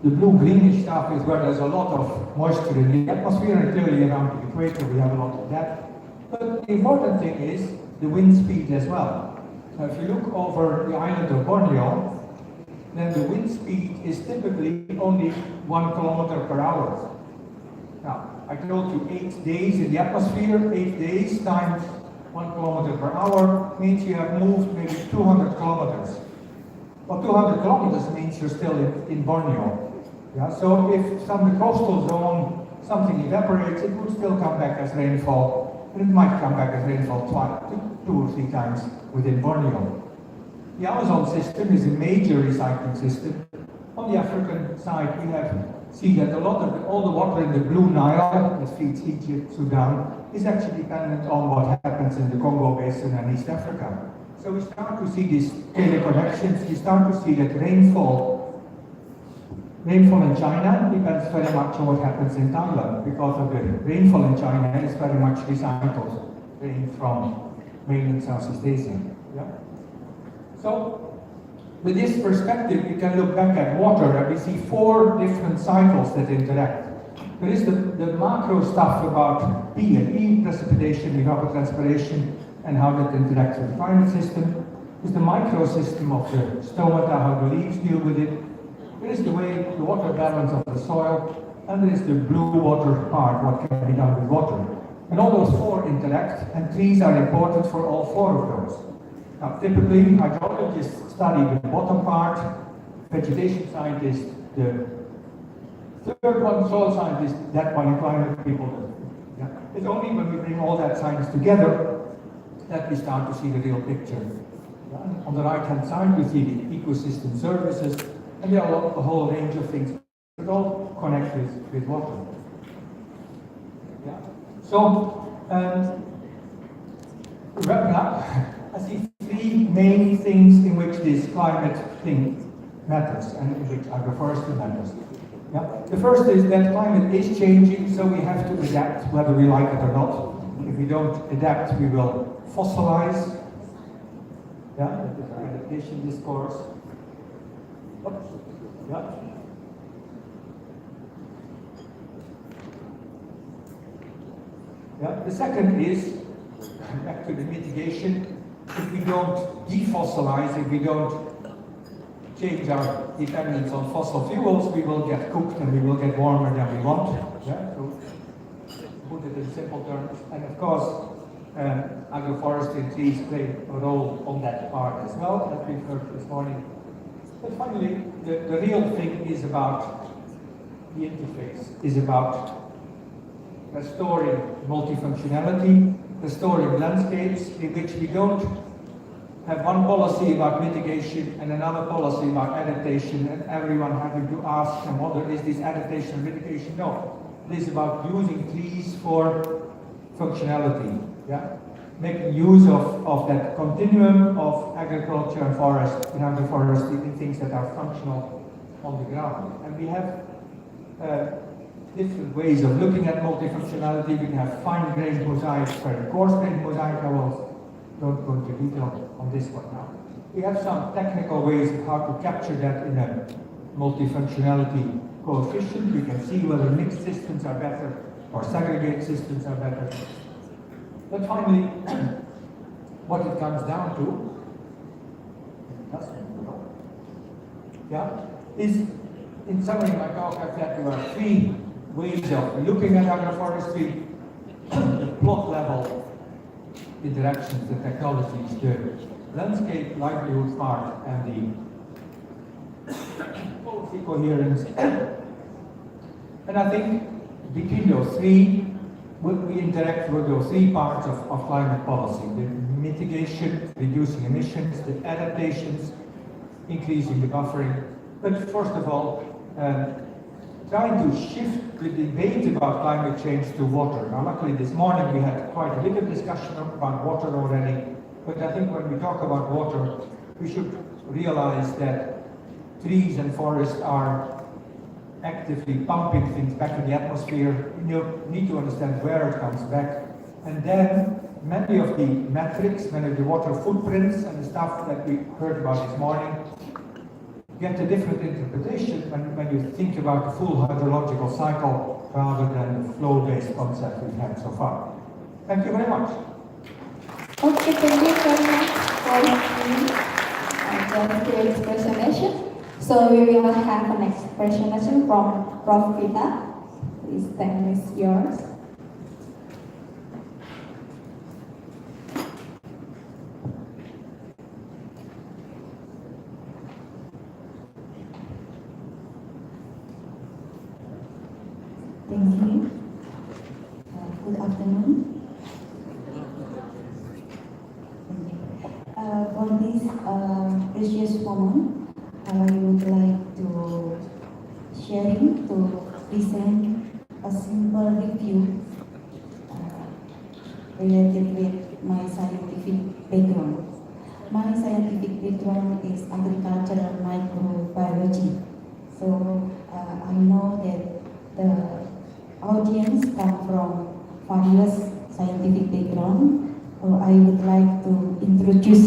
blue-greenish stuff is where there's a lot of moisture in the atmosphere, and clearly around the equator we have a lot of that. But the important thing is the wind speed as well. So if you look over the island of Borneo, then the wind speed is typically only 1 kilometer per hour. Now, I told you 8 days in the atmosphere, 8 days times 1 kilometer per hour means you have moved maybe 200 kilometers. Well, 200 kilometers means you're still in Borneo. Yeah, so if the coastal zone, something evaporates, it would still come back as rainfall, and it might come back as rainfall 2 or 3 times within Borneo. The Amazon system is a major recycling system. On the African side, we see that all the water in the Blue Nile that feeds Egypt, Sudan, is actually dependent on what happens in the Congo Basin and East Africa. So we start to see these interconnections. We start to see that rainfall in China depends very much on what happens in Thailand, because of the rainfall in China is very much recycled rain from mainland Southeast Asia. Yeah? So, with this perspective, we can look back at water and we see 4 different cycles that interact. There is the macro stuff about P&E, precipitation, evapotranspiration, and how that interacts with the climate system. There's the micro system of the stomata, how the leaves deal with it. There is the water balance of the soil, and there is the blue water part, what can be done with water. And all those 4 interact, and trees are important for all 4 of those. Now, typically, hydrologists study the bottom part, vegetation scientists the third one, soil scientists that one, and climate people. Yeah? It's only when we bring all that science together that we start to see the real picture. Yeah? On the right-hand side, we see the ecosystem services, and there are a whole range of things that all connect with water. Yeah? So, wrapping up, I see 3 main things in which this climate thing matters and in which agroforestry matters. Yeah? The first is that climate is changing, so we have to adapt whether we like it or not. If we don't adapt, we will fossilize. Yeah, that is our adaptation discourse. Oops. Yeah. Yeah. The second is, back to the mitigation, if we don't defossilize, if we don't change our dependence on fossil fuels, we will get cooked and we will get warmer than we want. Yeah? So, put it in simple terms. And of course, agroforestry and trees play a role on that part as well, as we've heard this morning. But finally, the real thing is about the interface, is about restoring multifunctionality, restoring landscapes in which we don't have one policy about mitigation and another policy about adaptation, and everyone having to ask and wonder, is this adaptation or mitigation? No. It is about using trees for functionality. Yeah? Making use of that continuum of agriculture and forest and agroforestry in things that are functional on the ground. And we have different ways of looking at multifunctionality. We can have fine-grained mosaics, very coarse-grained mosaic. I don't go into detail on this one now. We have some technical ways of how to capture that in a multifunctionality coefficient. We can see whether mixed systems are better or segregated systems are better. But finally, what it comes down to, is, in summary, my talk, I've said there are 3 ways of looking at agroforestry: the plot level interactions, the technologies, the landscape livelihood part, and the policy coherence. And I think between those 3, we interact with those 3 parts of climate policy: the mitigation, reducing emissions, the adaptations, increasing the buffering. But first of all, trying to shift the debate about climate change to water. Now, luckily this morning we had quite a bit of discussion about water already, but I think when we talk about water, we should realize that trees and forests are actively pumping things back in the atmosphere. You need to understand where it comes back, and then many of the metrics, many of the water footprints and the stuff that we heard about this morning get a different interpretation when you think about the full hydrological cycle rather than the flow-based concept we've had so far. Thank you very much. Okay, thank you very much for the great presentation. So we will have a next presentation from Prof. Vita. Please, time is yours. Thank you. Good afternoon. For this precious moment, I would like to sharing to present a simple review related with my scientific background. My scientific background is agricultural microbiology. So I know that the audience come from various scientific background, so I would like to introduce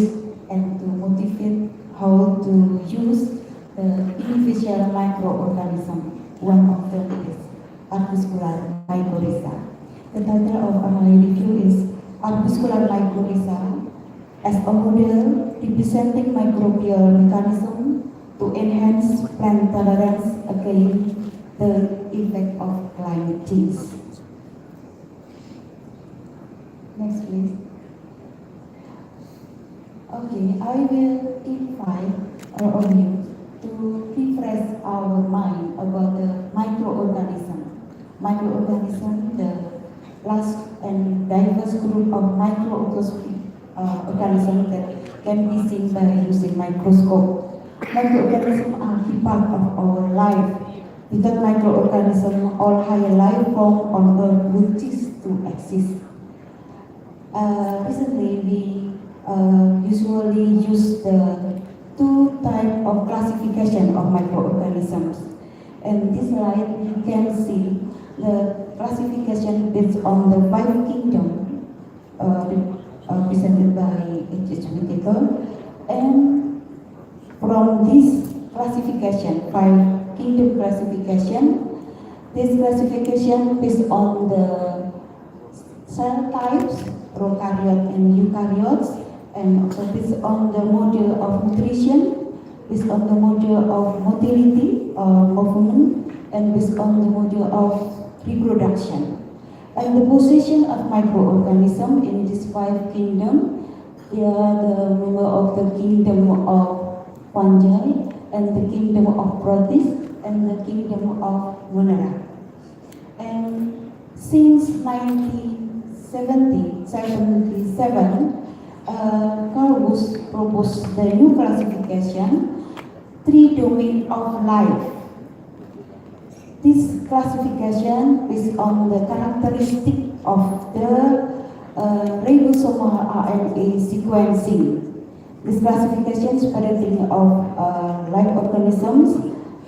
and to motivate how to use the individual microorganism. One of them is arbuscular mycorrhiza. The title of my review is Arbuscular mycorrhiza as a model representing microbial mechanism to enhance plant tolerance against the effect of climate change. Next, please. Okay, I will invite all of you to refresh our mind about the microorganism. Microorganism, the large and diverse group of microorganisms that can be seen by using microscope. Microorganisms are a part of our life. Without microorganisms, all higher life forms on Earth would cease to exist. Recently, we usually use the two types of classification of microorganisms. And this slide, you can see the classification based on the 5 kingdoms presented by H.H. Whittaker. And from this classification, 5 kingdom classification, this classification based on the cell types, prokaryote and eukaryotes, and also based on the model of nutrition, based on the model of motility or movement, and based on the model of reproduction. And the position of microorganism in these 5 kingdoms, they are the member of the kingdom of fungi, and the kingdom of protists, and the kingdom of Monera. And since 1977, Carl Bush proposed the new classification, 3 domains of life. This classification is on the characteristic of the ribosomal RNA sequencing. This classification spreading of life organisms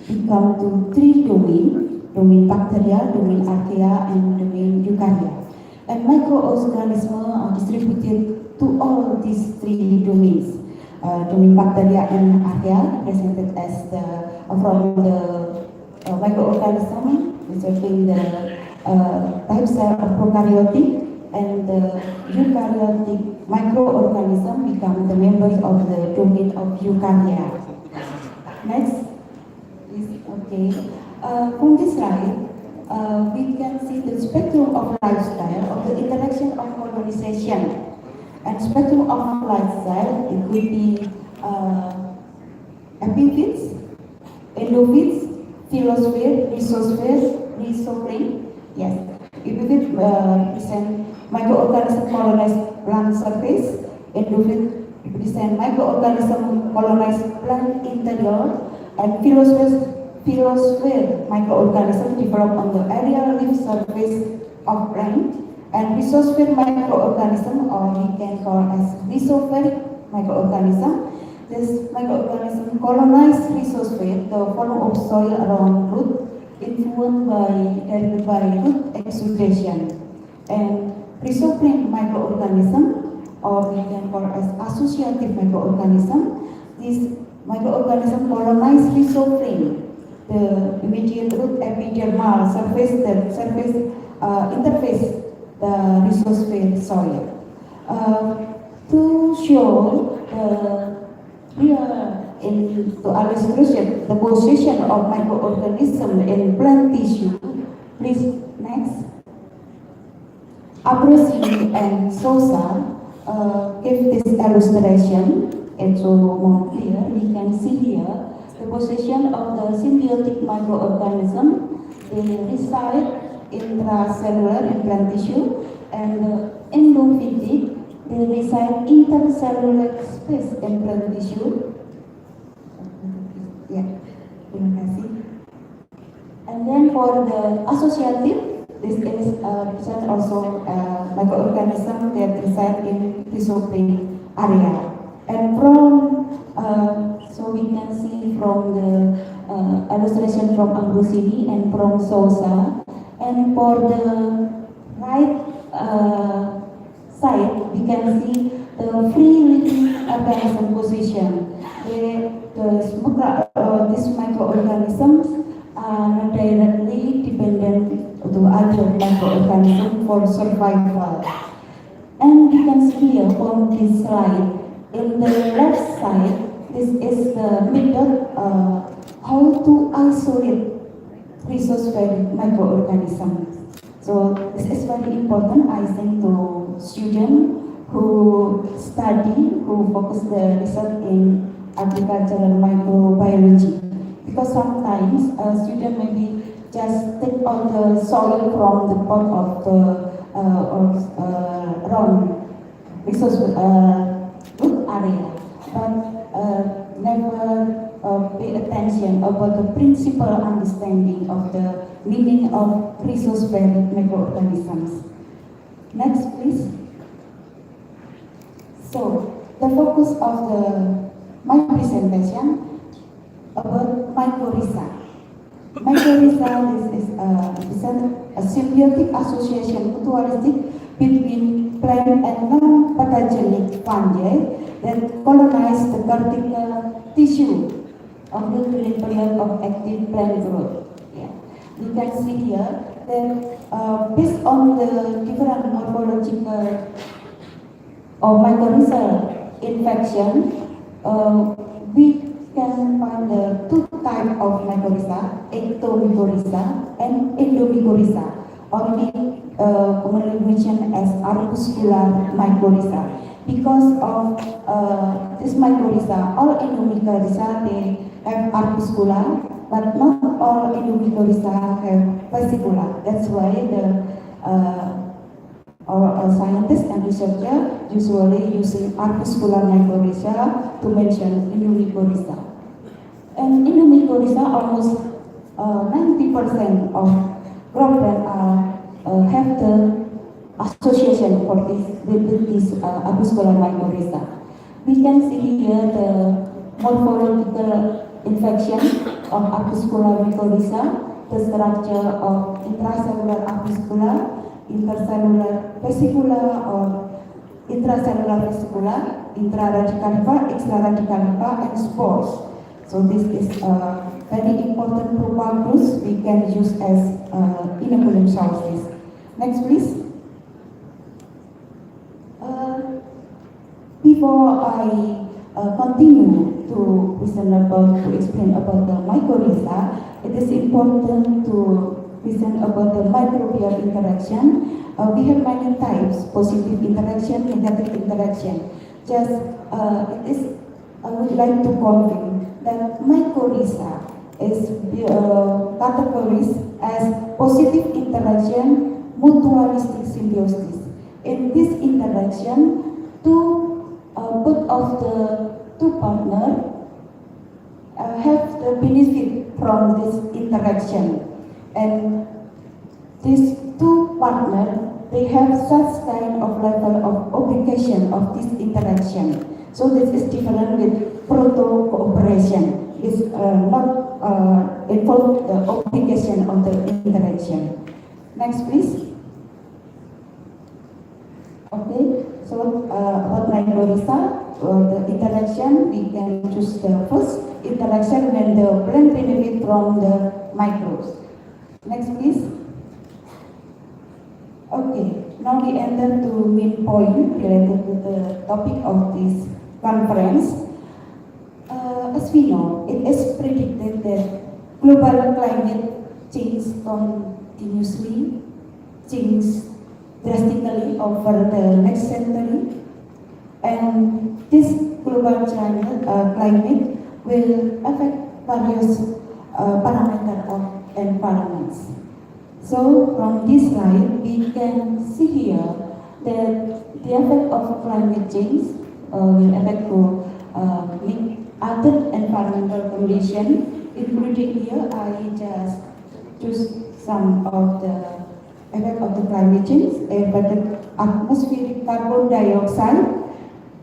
become to 3 domains: domain bacteria, domain archaea, and domain eukarya. And microorganisms are distributed to all these 3 domains. Domain bacteria and archaea represented as from the microorganism, representing the type cell of prokaryotic, and the eukaryotic microorganism become the members of the domain of eukarya. Next is okay. From this slide, we can see the spectrum of lifestyle of the interaction of colonization. And spectrum of lifestyle, it could be epiphytes, endophytes, philosphere, rhizosphere. Yes, epiphytes represent microorganism colonized plant surface. Endophytes represent microorganism colonized plant interior, and philosphere microorganism develop on the aerial leaf surface of plant. And rhizosphere microorganism, or we can call as rhizophoric microorganism. This microorganism colonize rhizosphere, the volume of soil around root, influenced by root exudation. And rhizophilic microorganism, or we can call as associative microorganism. This microorganism colonize rhizophyll, the immediate root epidermal surface interface the rhizosphere soil. To show to illustrate the position of microorganism in plant tissue, please next. Abruzzi and Sosa give this illustration. It's so more clear. We can see here the position of the symbiotic microorganism. They reside intracellular in plant tissue, and endophytic, they reside intercellular space in plant tissue. Yeah, terima kasih. And then for the associative, this is represent also microorganism that reside in rhizophilic area. And from so we can see from the illustration from Abruzzi and from Sosa. And for the right side, we can see the free living organism position. These microorganisms are not directly dependent to other microorganisms for survival. And we can see here from this slide, in the left side, this is the method how to isolate rhizospheric microorganisms. So this is very important, I think, to students who study, who focus their research in agricultural microbiology. Because sometimes a student maybe just take out the soil from the pot of the round root area, but never pay attention about the principal understanding of the meaning of rhizospheric microorganisms. Next, please. So, the focus of my presentation about mycorrhiza. Mycorrhiza is a symbiotic association mutualistic between plant and non-pathogenic fungi that colonize the cortical tissue of the period of active plant growth. Yeah. You can see here that based on the different morphological or mycorrhizal infection, we can find the two types of mycorrhiza, ectomycorrhiza and endomycorrhiza, only commonly mentioned as arbuscular mycorrhiza. Because of this mycorrhiza, all endomycorrhiza, they have arbuscular, but not all endomycorrhiza have vesicular. That's why our scientists and researchers usually using arbuscular mycorrhiza to mention endomycorrhiza. And endomycorrhiza, almost 90% of crop plants have the association for with this arbuscular mycorrhiza. We can see here the morphological infection of arbuscular mycorrhiza, the structure of intracellular arbuscular, intercellular vesicular or intracellular vesicular, intraradicaliva, extraradicaliva, and spores. So this is a very important propagus we can use as inoculum sources. Next, please. Before I continue to explain about the mycorrhiza, it is important to present about the microbial interaction. We have many types: positive interaction, negative interaction. I would like to convey that mycorrhiza is categorized as positive interaction, mutualistic symbiosis. In this interaction, both of the two partners have the benefit from this interaction, and these two partners, they have such kind of level of obligation of this interaction. So this is different with proto-cooperation. It's not involve the obligation of the interaction. Next, please. So about micro result, the interaction, we can choose the first interaction when the plant benefit from the microbes. Next, please. Okay, now we enter to main point related to the topic of this conference. As we know, it is predicted that global climate change continuously change drastically over the next century, and this global climate will affect various parameters of environments. So from this slide, we can see here that the effect of climate change will affect to other environmental conditions, including here I just choose some of the effect of the climate change, but the atmospheric carbon dioxide,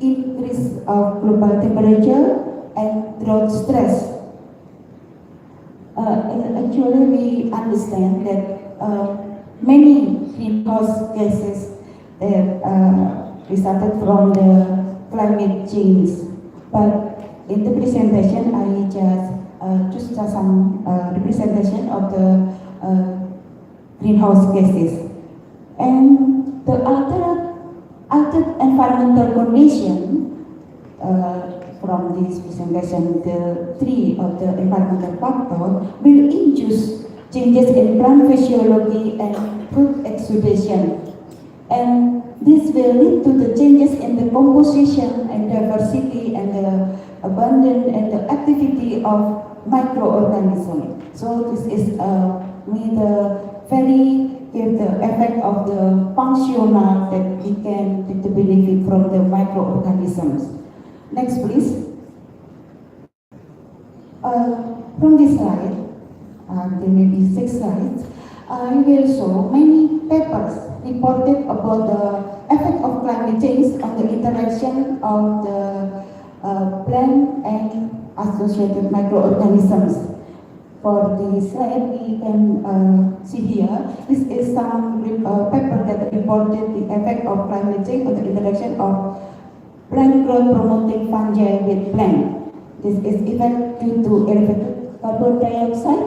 increase of global temperature, and drought stress. Actually, we understand that many greenhouse gases that resulted from the climate change. But in the presentation, I just choose some representation of the greenhouse gases. And the altered environmental condition from this presentation, the three of the environmental factors will induce changes in plant physiology and food exudation. And this will lead to the changes in the composition and diversity and the abundance and the activity of microorganisms. So this is the effect of the functional that we can get the benefit from the microorganisms. Next, please. From this slide, there may be 6 slides. I will show many papers reported about the effect of climate change on the interaction of the plant and associated microorganisms. For this slide, we can see here, this is some paper that reported the effect of climate change on the interaction of plant growth promoting fungi with plant. This is effect due to elevated carbon dioxide.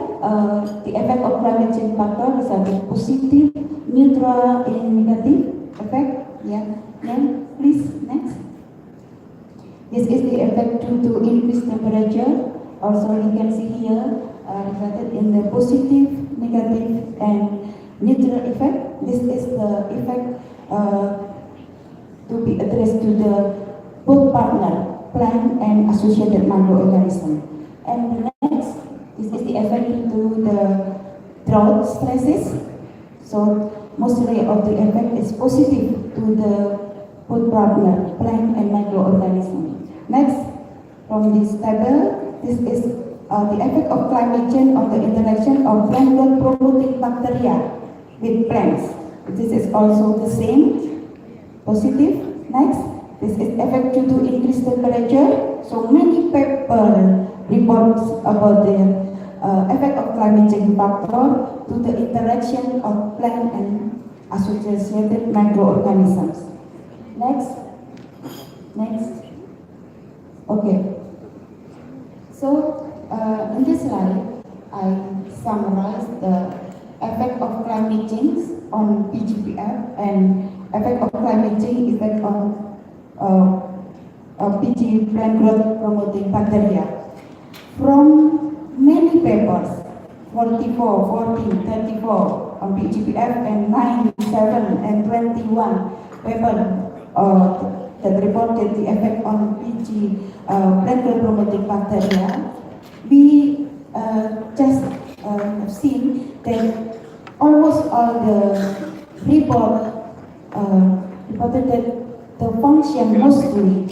The effect of climate change factor is a positive, neutral, and negative effect. Yeah. Then please next. This is the effect due to increased temperature. Also, you can see here resulted in the positive, negative, and neutral effect. This is the effect to be addressed to the both partner, plant and associated microorganism. And the next, this is the effect to the drought stresses. So mostly of the effect is positive to the both partner, plant and microorganism. Next, from this table, this is the effect of climate change on the interaction of plant growth promoting bacteria with plants. This is also the same, positive. Next, this is effect due to increased temperature. So many paper reports about the effect of climate change factor to the interaction of plant and associated microorganisms. Next. Okay. So in this slide, I summarize the effect of climate change on PGPF and effect of climate change effect on PG plant growth promoting bacteria. From many papers, 44, 14, 34 on PGPF and 9, 7 and 21 paper that reported the effect on PG plant growth promoting bacteria. We just have seen that almost all the report reported that the function mostly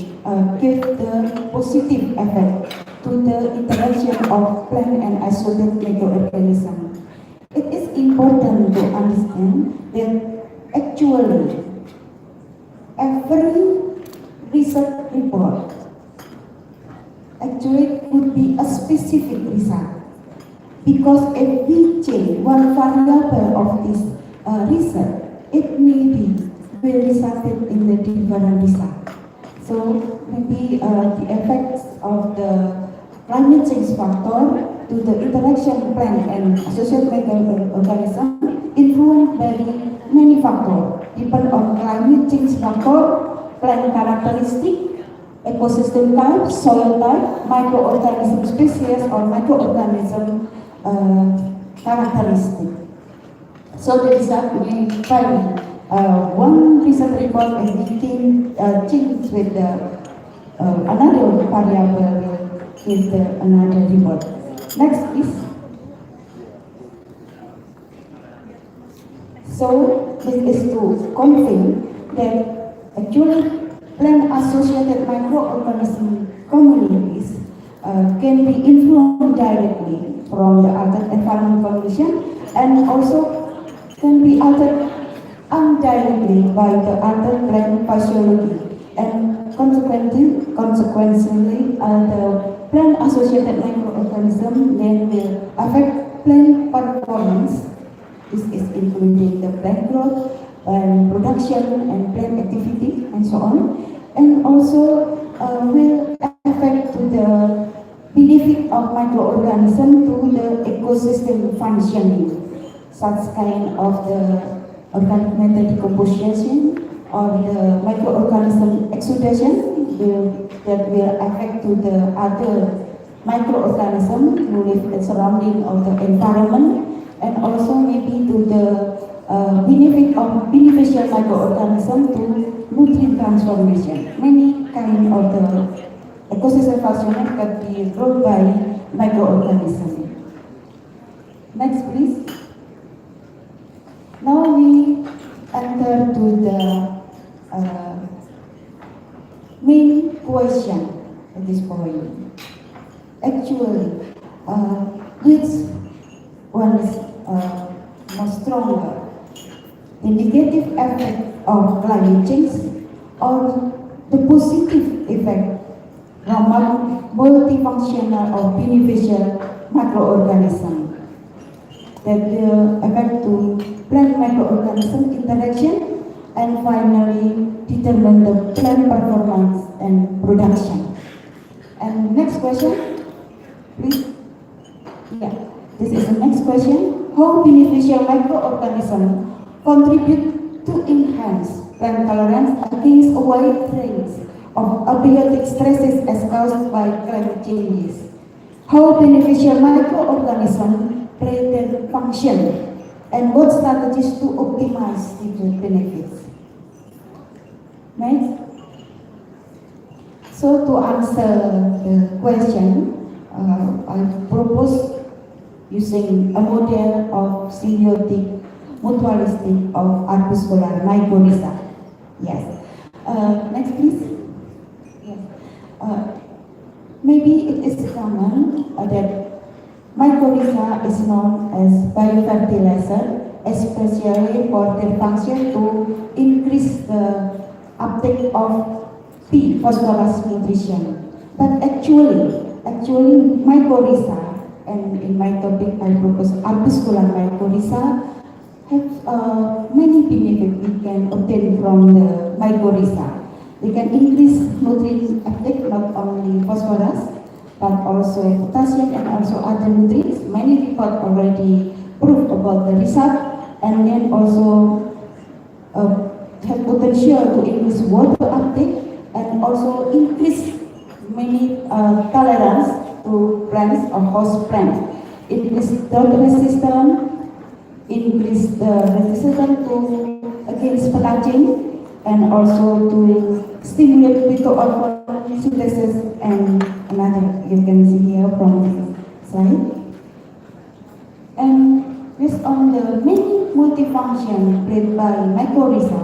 give the positive effect to the interaction of plant and associated microorganisms. It is important to understand that actually every research report actually could be a specific result, because if we change one variable of this research, it may be will result in the different result. So maybe the effects of the climate change factor to the interaction plant and associated microorganism influenced by many factors, depend on climate change factor, plant characteristic, ecosystem type, soil type, microorganism species or microorganism characteristic. So the result may vary. One recent report is making change with another variable with another report. Next, please. So this is to confirm that actually plant-associated microorganism communities can be influenced directly from the altered environment condition and also can be altered indirectly by the altered plant physiology, and consequently the plant-associated microorganism then will affect plant performance. This is including the plant growth and production and plant activity and so on, and also will affect to the benefit of microorganism to the ecosystem functioning, such kind of the organic matter decomposition or the microorganism exudation that will affect to the other microorganism who live in the surrounding of the environment, and also maybe to the benefit of beneficial microorganism to nutrient transformation. Many kind of the ecosystem functioning can be grown by microorganism. Next, please. Now we enter to the main question at this point. Actually, which one is more stronger? The negative effect of climate change or the positive effect from multifunctional or beneficial microorganism that will affect to plant microorganism interaction and finally determine the plant performance and production. And next question, please. Yeah, this is the next question. How beneficial microorganisms contribute to enhance plant tolerance against a wide range of abiotic stresses as caused by climate changes? How beneficial microorganisms play their function, and what strategies to optimize the benefits? Next. So to answer the question, I propose using a model of symbiotic mutualistic of arbuscular mycorrhiza. Yes. Next, please. Yes. Maybe it is common that mycorrhiza is known as biofertilizer, especially for their function to increase the uptake of P, phosphorus nutrition. But actually mycorrhiza, and in my topic I propose arbuscular mycorrhiza, have many benefits we can obtain from the mycorrhiza. They can increase nutrient uptake, not only phosphorus, but also potassium and also other nutrients. Many reports already prove about the result, and then also have potential to increase water uptake and also increase many tolerance to plants or host plants. Increase drought resistance, increase the resistance to against pelaging, and also to stimulate photosynthesis and another you can see here from this slide. And based on the many multifunction played by mycorrhiza,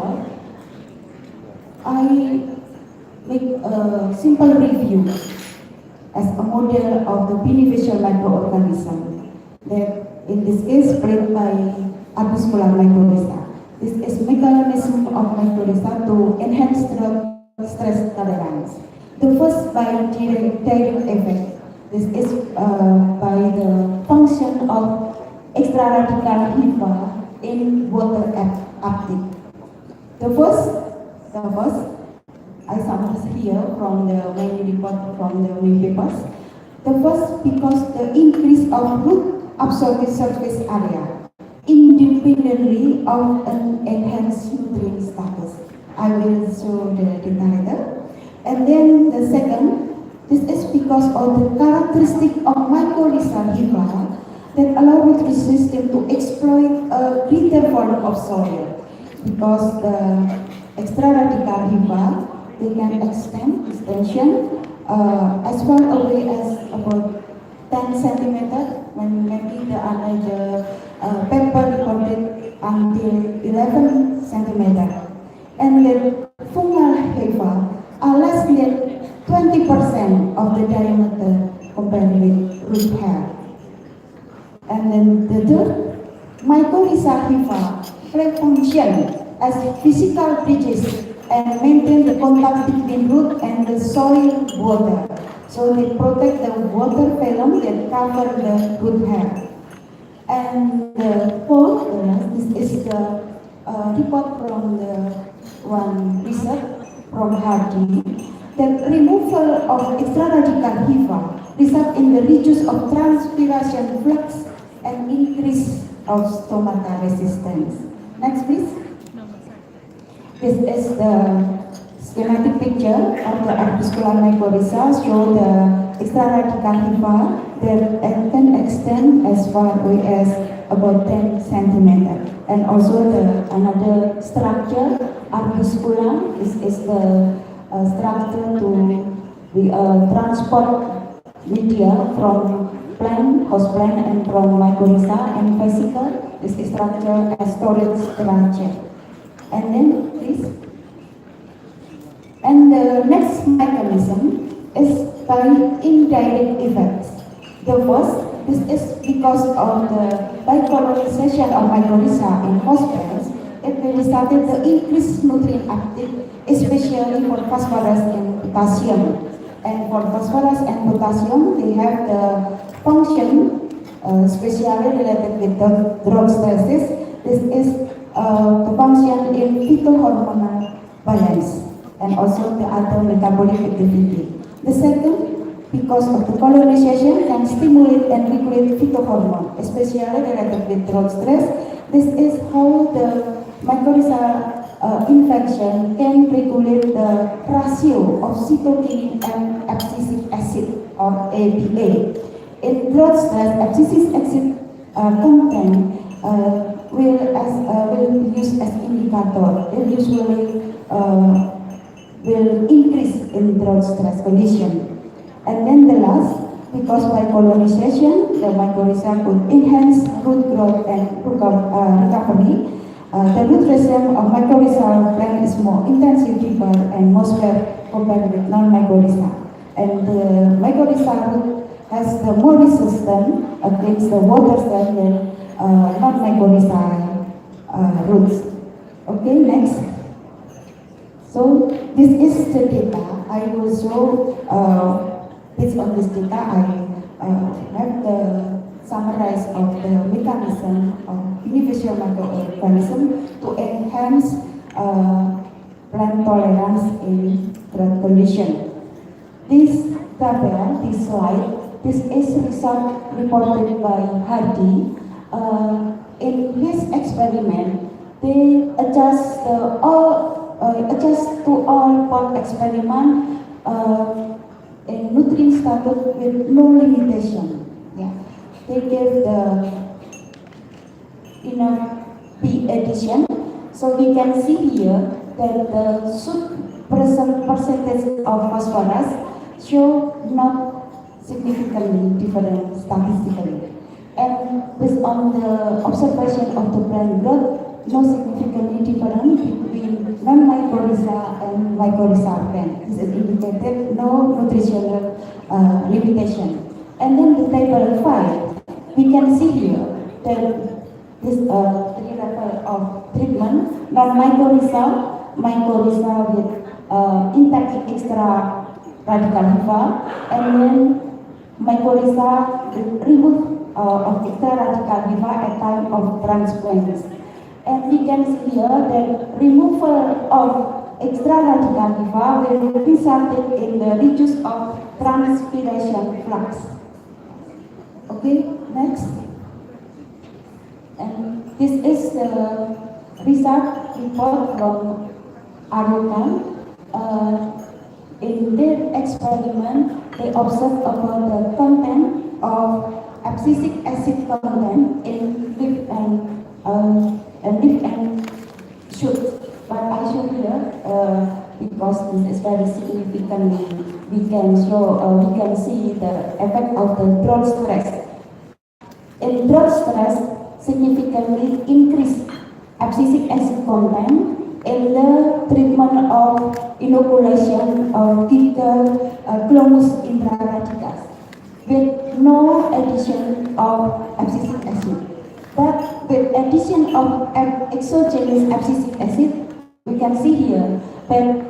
I make a simple review as a model of the beneficial microorganism that in this case played by arbuscular mycorrhiza. This is mechanism of mycorrhiza to enhance the stress tolerance. The first by direct effect. This is by the function of extraradical HIFA in water uptake. The first, I summarize here from the main report from the newspapers. The first, because the increase of root absorbed surface area independently of an enhanced nutrient status. I will show the data later. And then the second, this is because of the characteristic of mycorrhizal hifa that allow root system to exploit a greater volume of soil. Because the extra-radical hifa, they can extension as far away as about 10 centimeter, when maybe the another paper recorded until 11 centimeter. And the fungal hifa are less than 20% of the diameter compared with root hair. And then the third, mycorrhizal hifa play function as physical bridges and maintain the contact between root and the soil water. So they protect the water film that cover the root hair. And the fourth, this is the report from the one research from Hardy, that removal of extra-radical hifa result in the reduce of transpiration flux and increase of stomata resistance. Next, please. This is the schematic picture of the arbuscular mycorrhiza, show the extra-radical hifa that can extend as far away as about 10 centimeter. And also the another structure, arbuscular, this is the structure to the transport media from plant, host plant, and from mycorrhiza, and vesicle, this is structure as storage structure. And then, please. And the next mechanism is by indirect effects. The first, this is because of the bicolonization of mycorrhiza in host plants, it resulted the increased nutrient uptake, especially for phosphorus and potassium. And for phosphorus and potassium, they have the function, especially related with the drug stasis. This is the function in phytohormonal balance and also the other metabolic activity. The second, because of the colonization can stimulate and regulate phytohormone, especially related with drought stress. This is how the mycorrhizal infection can regulate the ratio of cytokinin and abscisic acid or ABA. In drought stress, abscisic acid content will be used as indicator. It usually will increase in drought stress condition. And then the last, because by colonization, the mycorrhiza could enhance root growth and recovery. The root system of mycorrhizal plant is more intensive, deeper, and more spread compared with non-mycorrhiza. And the mycorrhizal root has the more resistance against the water stress than non-mycorrhizal roots. Okay, next. So this is the data. I will show. Based on this data, I have the summarize of the mechanism of beneficial microorganism to enhance plant tolerance in drought condition. This tabel, this slide, this is result reported by Hardy. In his experiment, they adjust to all pot experiment in nutrient status with no limitation. Yeah, they gave the enough P addition, so we can see here that the percentage of phosphorus show not significantly different statistically, and based on the observation of the plant growth, no significantly different between non-mycorrhiza and mycorrhiza plant. This is indicated no nutritional limitation. And then the table 5, we can see here that this 3 level of treatment, non-mycorrhiza, mycorrhiza with intact extra radical hifa, and then mycorrhiza with remove of extra radical hifa at time of transplants. And we can see here that removal of extra-radical EVA will result in the reduce of transpiration flux. Okay, next. And this is the result report from Arokan. In their experiment, they observed about the content of abscisic acid content in leaf and shoot. But I show here because this is very significantly. We can see the effect of the drought stress. In drought stress, significantly increased abscisic acid content in the treatment of inoculation of Glucose intraradicals with no addition of abscisic acid. But with addition of exogenous abscisic acid, we can see here that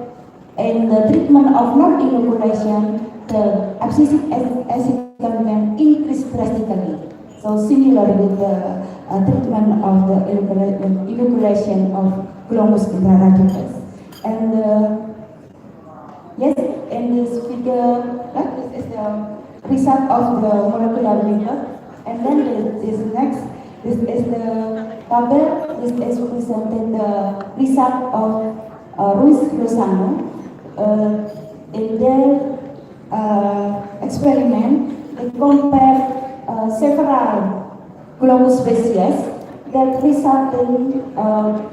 in the treatment of non-inoculation, the abscisic acid content increased drastically. So similar with the treatment of the inoculation of Glucose intraradicals. And yes, in this figure, this is the result of the molecular method. And then this next, this is the table. This is presented the result of Ruiz-Lozano. In their experiment, they compared several Glucose species that result in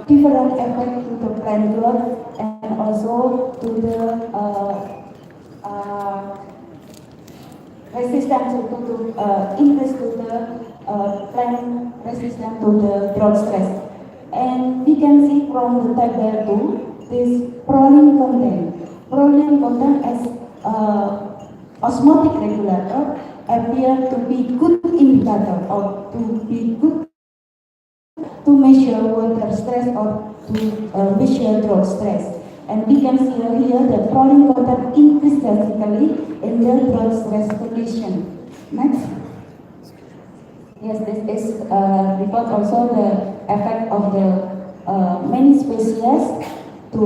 different effect to the plant growth and also to the resistance to increase to the plant resistance to the drought stress. And we can see from the table 2 this proline content as osmotic regulator appear to be good indicator or to be good to measure water stress or to measure drought stress. And we can see here that proline content increased drastically in the drought stress condition. Next. Yes, this is report also the effect of the many species to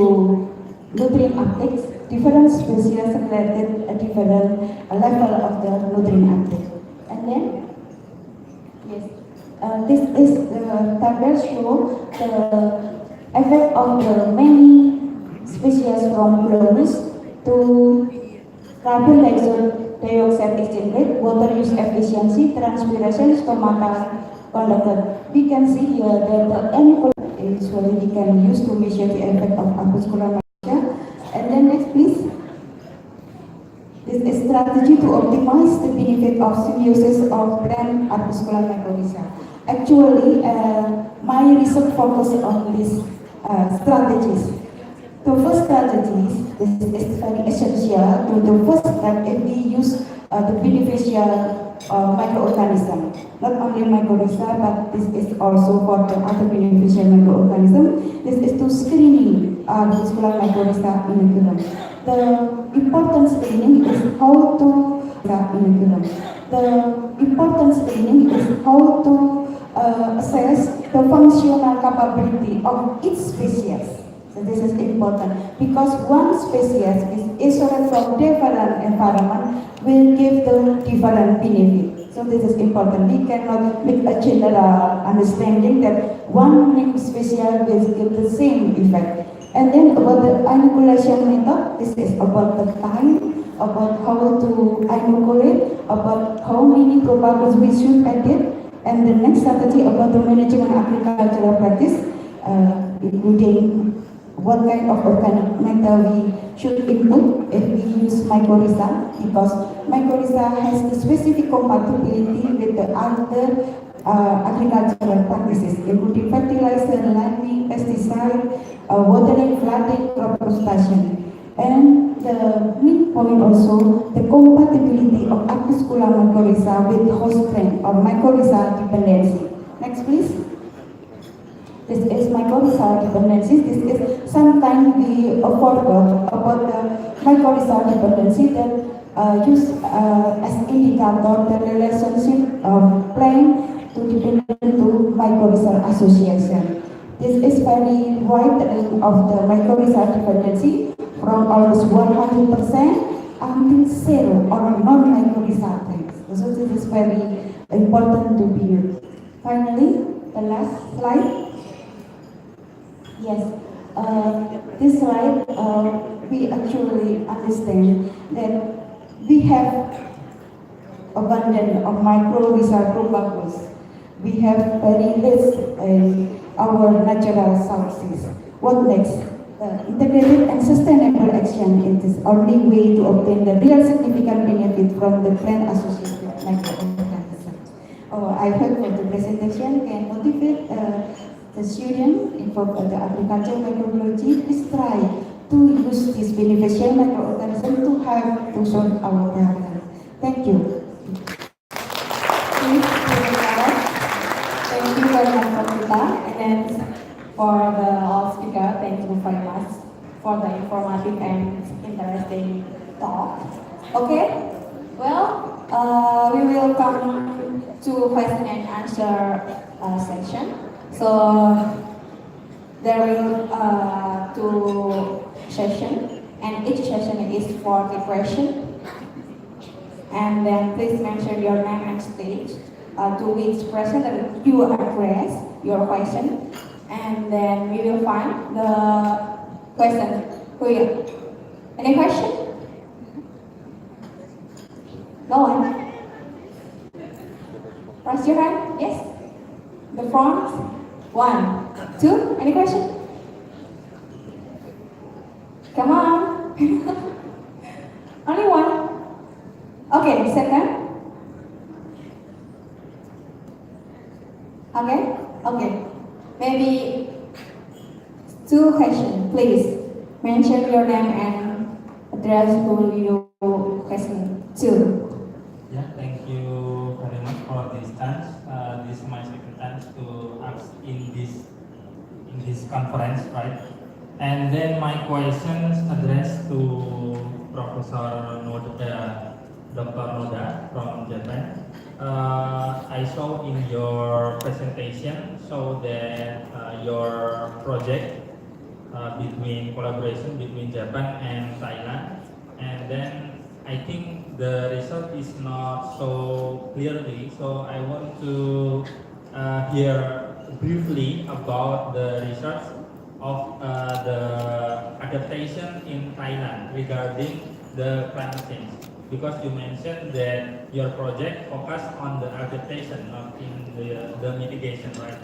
nutrient uptake. Different species related a different level of the nutrient uptake. And then, yes. This is the table show the effect of the many species from Glucose to carbon dioxide exchange rate, water use efficiency, transpiration, stomatal conductor. We can see here that the N is what we can use to measure the effect of corpuscular mycorrhiza. And then next, please. This is strategy to optimize the benefit of symbiosis of plant corpuscular mycorrhiza. Actually, my research focuses on these strategies. The first strategies is very essential to the first step if we use the beneficial microorganism. Not only mycorrhiza, but this is also for the other beneficial microorganism. This is to screening corpuscular mycorrhiza inoculum. The important screening is how to inoculum. The important screening is how to assess the functional capability of each species. So this is important because one species is isolated from different environment will give the different benefit. So this is important. We cannot make a general understanding that one named species will give the same effect. And then about the inoculation method, this is about the time, about how to inoculate, about how many propagules we should edit. And the next strategy about the management agricultural practice, including what kind of organic matter we should input if we use mycorrhiza, because mycorrhiza has the specific compatibility with the other agricultural practices, including fertilizer, liming, pesticide, watering, flooding, crop rotation. And the main point also, the compatibility of corpuscular mycorrhiza with host plant or mycorrhiza dependency. Next, please. This is mycorrhiza dependency. This is sometimes we forgot about the mycorrhiza dependency that use as indicator the relationship of plant to dependent to mycorrhizal association. This is very widening of the micro research dependency from almost 100% until zero or non-micro research things. So this is very important to be used. Finally, the last slide. Yes, this slide, we actually understand that we have abundance of micro research purpose. We have very less in our natural sources. What next? Integrated and sustainable action is the only way to obtain the real significant benefit from the plant associated microorganisms. I hope that the presentation can motivate the student involved in the agriculture microbiology. Please try to use this beneficial microorganism to help to solve our problem. Thank you. Thank you very much, Rosita. And then for the all speaker, thank you very much for the informative and interesting talk. Okay, well, we will come to question and answer section. So there will two session, and each session is 40 questions. And then please mention your name and stage to which presenter you address your question, and then we will find the question. Any question? No one? Raise your hand. Yes. The front. 1, 2. Any question? Come on. Only one. Okay, second. Okay. Maybe 2 questions, please. Mention your name and address who you question to. Yeah, thank you very much for this chance. This is my second chance to ask in this conference, right? And then my questions addressed to Professor Noda, Dr. Noda from Japan. I saw in your presentation that your project between collaboration between Japan and Thailand, and then I think the result is not so clearly. So I want to hear briefly about the research of the adaptation in Thailand regarding the climate change. Because you mentioned that your project focused on the adaptation, not in the mitigation, right?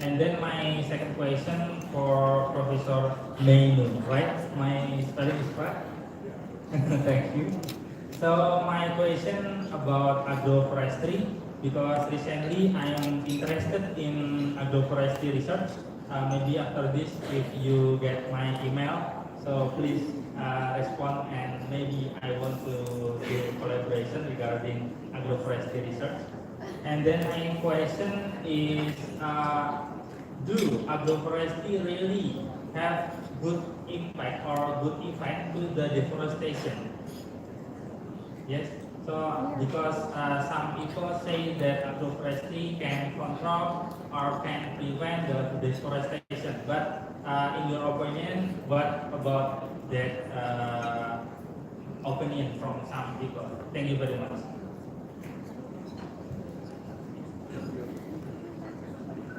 And then my second question for Professor Meinu, right? My spelling is correct? Thank you. So my question about agroforestry, because recently I am interested in agroforestry research. Maybe after this, if you get my email, so please respond, and maybe I want to do collaboration regarding agroforestry research. And then my question is, do agroforestry really have good impact or good effect to the deforestation? Yes. So because some people say that agroforestry can control or can prevent the deforestation, but in your opinion, what about that opinion from some people? Thank you very much.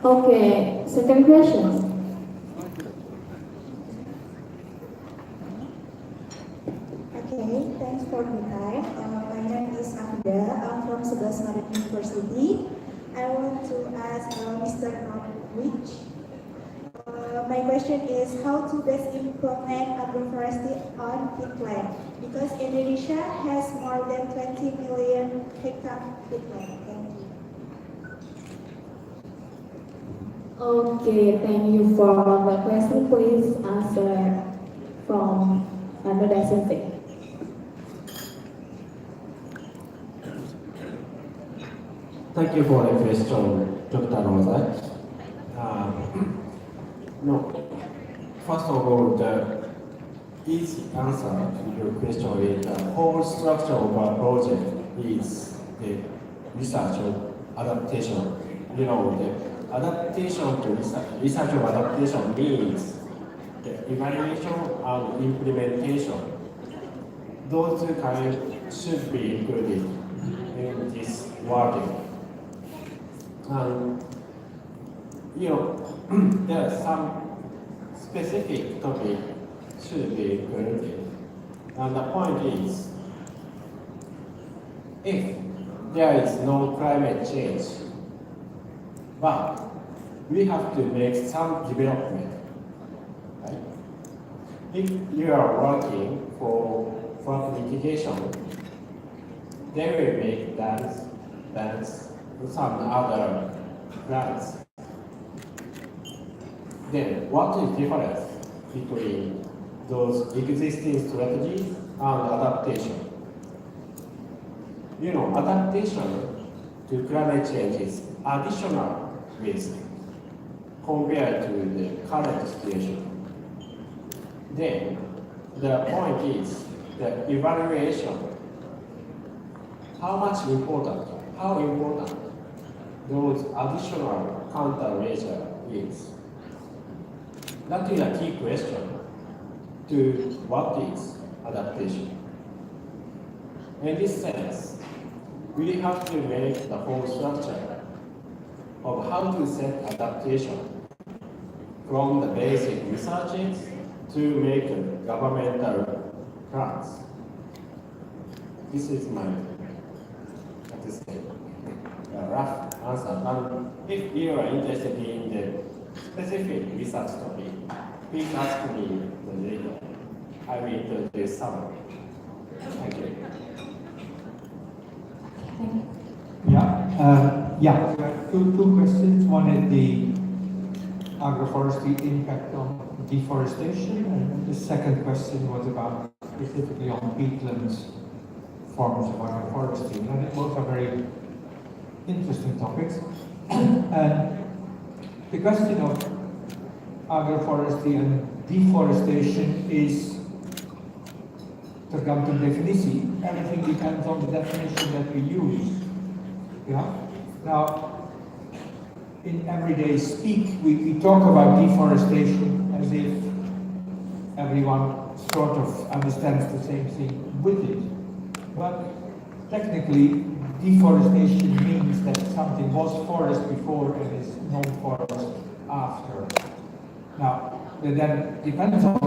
Okay, second question. Okay, thanks for the time. My name is Amanda. I'm from 11 Maret University. I want to ask Mr. Norwich. My question is how to best implement agroforestry on peatland, because Indonesia has more than 20 million hectare peatland. Thank you. Okay, thank you for the question. Please answer from another sentence. Thank you for the question, Dr. Rosa. No, first of all, the easy answer to your question is the whole structure of our project is the research of adaptation. You know, adaptation to research of adaptation means the evaluation and implementation. Those two kinds should be included in this wording. And there are some specific topic should be included. And the point is, if there is no climate change, but we have to make some development. Right? If you are working for flood mitigation, they will make plans, some other plans. Then what is the difference between those existing strategies and adaptation? Adaptation to climate change is additional risk compared to the current situation. Then the point is the evaluation. How important those additional countermeasure is. That is a key question to what is adaptation. In this sense, we have to make the whole structure of how to set adaptation from the basic researches to make governmental plans. This is my rough answer. And if you are interested in the specific research topic, please ask me later. I will introduce some. Thank you. Two questions. One is the agroforestry impact on deforestation, and the second question was about specifically on peatlands forms of agroforestry. And both are very interesting topics. And the question of agroforestry and deforestation is tergantung definisi. Everything depends on the definition that we use. Now, in everyday speak, we talk about deforestation as if everyone sort of understands the same thing with it. But technically, deforestation means that something was forest before and is non-forest after. Now, it then depends on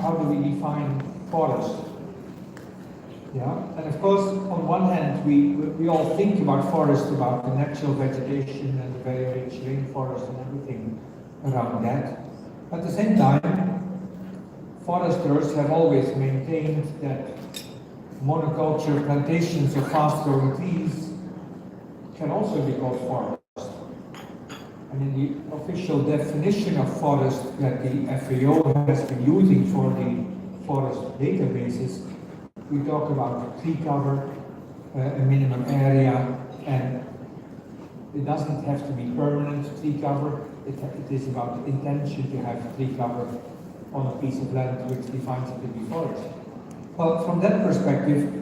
how do we define forest? And of course, on one hand, we all think about forest, about the natural vegetation and the very rich rainforest and everything around that. At the same time, foresters have always maintained that monoculture plantations of fast-growing trees can also be called forest. And in the official definition of forest that the FAO has been using for the forest databases, we talk about tree cover, a minimum area, and it doesn't have to be permanent tree cover. It is about the intention to have tree cover on a piece of land which defines it to be forest. Well, from that perspective,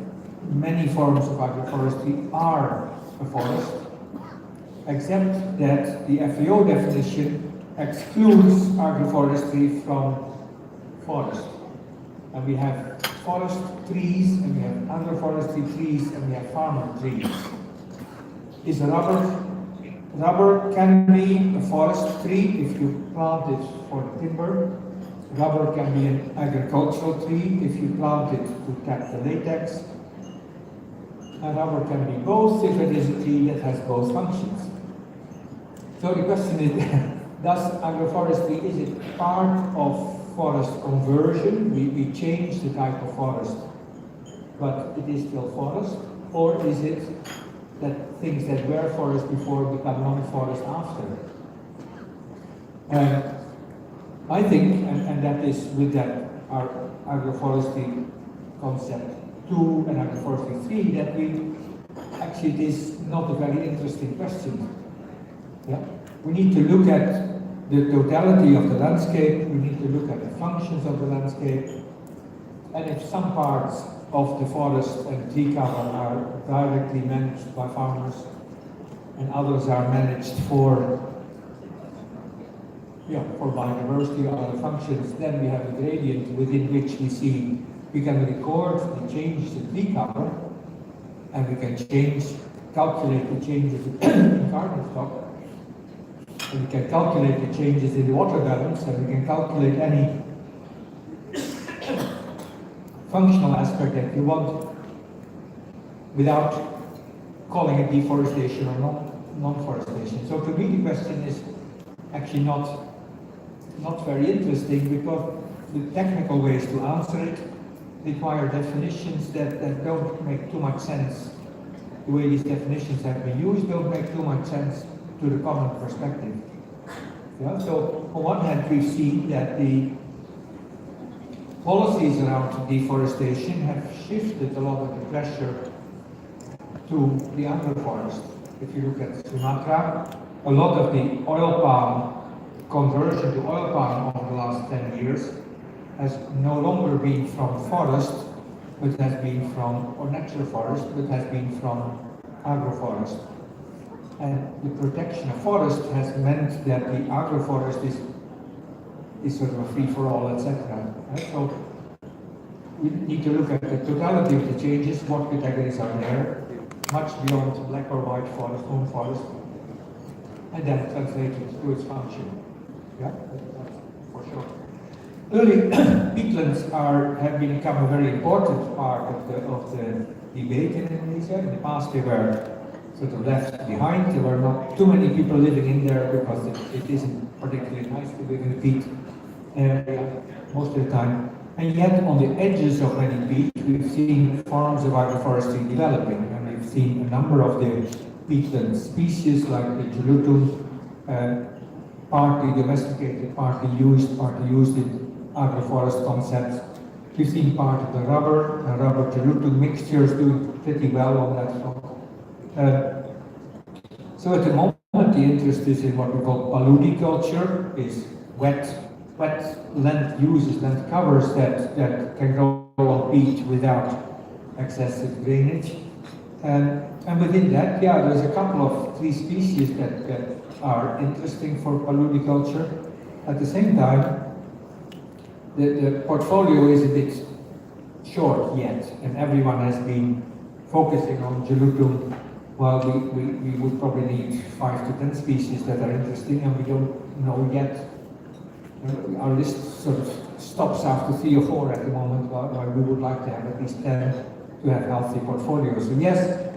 many forms of agroforestry are a forest, except that the FAO definition excludes agroforestry from forest. And we have forest trees, and we have agroforestry trees, and we have farmer trees. Is rubber can be a forest tree if you plant it for timber. Rubber can be an agricultural tree if you plant it to tap the latex. And rubber can be both if it is a tree that has both functions. So the question is, does agroforestry, is it part of forest conversion? We change the type of forest, but it is still forest? Or is it that things that were forest before become non-forest after? I think, and that is with that our agroforestry concept 2 and agroforestry 3, that actually it is not a very interesting question. We need to look at the totality of the landscape, we need to look at the functions of the landscape, and if some parts of the forest and tree cover are directly managed by farmers and others are managed for for biodiversity or other functions, then we have a gradient within which we can record the changes in tree cover, and we can calculate the changes in carbon stock, and we can calculate the changes in the water balance, and we can calculate any functional aspect that you want without calling it deforestation or non-forestation. So to me the question is actually not very interesting, because the technical ways to answer it require definitions that don't make too much sense. The way these definitions have been used don't make too much sense to the common perspective. Yeah? So on one hand we've seen that the policies around deforestation have shifted a lot of the pressure to the agroforest. If you look at Sumatra, a lot of the oil palm conversion to oil palm over the last 10 years has no longer been from forest, but has been from, or natural forest, but has been from agroforest. And the protection of forest has meant that the agroforest is sort of a free-for-all, etc. Right? So we need to look at the totality of the changes, what categories are there, much beyond black or white forest, home forest, and then translate it to its function. Yeah, that's for sure. Early peatlands have become a very important part of the debate in Indonesia. In the past they were sort of left behind. There were not too many people living in there because it isn't particularly nice to live in a peat area most of the time. And yet on the edges of many peats we've seen forms of agroforestry developing, and we've seen a number of the peatland species like the Jelutung, partly domesticated, partly used in agroforest concepts. We've seen part of the rubber Jelutung mixtures doing pretty well on that front. So at the moment the interest is in what we call paludiculture, is wet land uses, land covers that can grow on peat without excessive drainage. And within that, there's a couple of tree species that are interesting for paludiculture. At the same time, the portfolio is a bit short yet, and everyone has been focusing on Jelutung, while we would probably need 5 to 10 species that are interesting, and we don't know yet. Our list sort of stops after 3 or 4 at the moment, while we would like to have at least 10 to have healthy portfolios. So yes,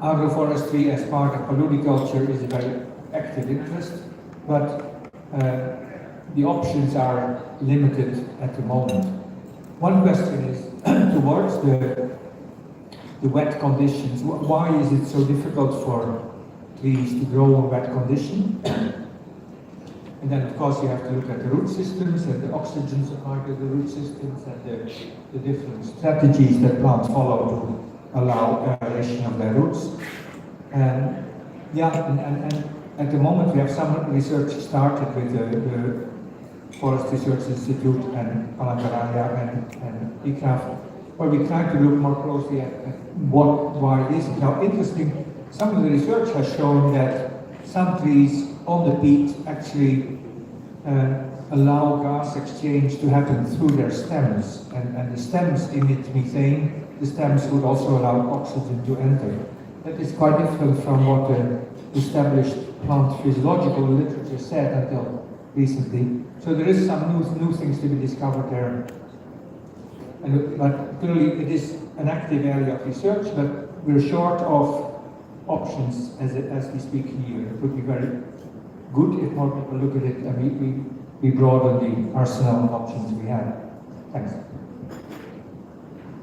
agroforestry as part of paludiculture is a very active interest, but the options are limited at the moment. One question is towards the wet conditions. Why is it so difficult for trees to grow in wet conditions? And then of course you have to look at the root systems and the oxygen supply to the root systems and the different strategies that plants follow to allow aeration of their roots. And at the moment we have some research started with the Forest Research Institute and Palangaraya and ICCCC, where we try to look more closely at why it is. Now interesting, some of the research has shown that some trees on the peat actually allow gas exchange to happen through their stems, and the stems emit methane. The stems would also allow oxygen to enter. That is quite different from what the established plant physiological literature said until recently. So there is some new things to be discovered there. But clearly it is an active area of research, but we're short of options as we speak here. It would be very good if more people look at it and we broaden the arsenal of options we have. Thanks.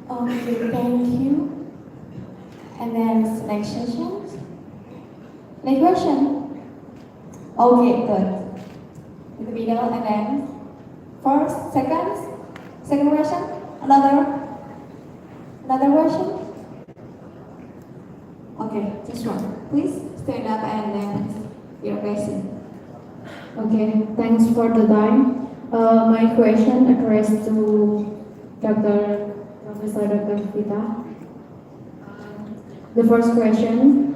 Okay, thank you. And then next session. Next question. Okay, good. In the middle, and then first, second question, another question. Okay, this one. Please stand up and then your question. Okay, thanks for the time. My question addressed to Professor Dr. Vita. The first question,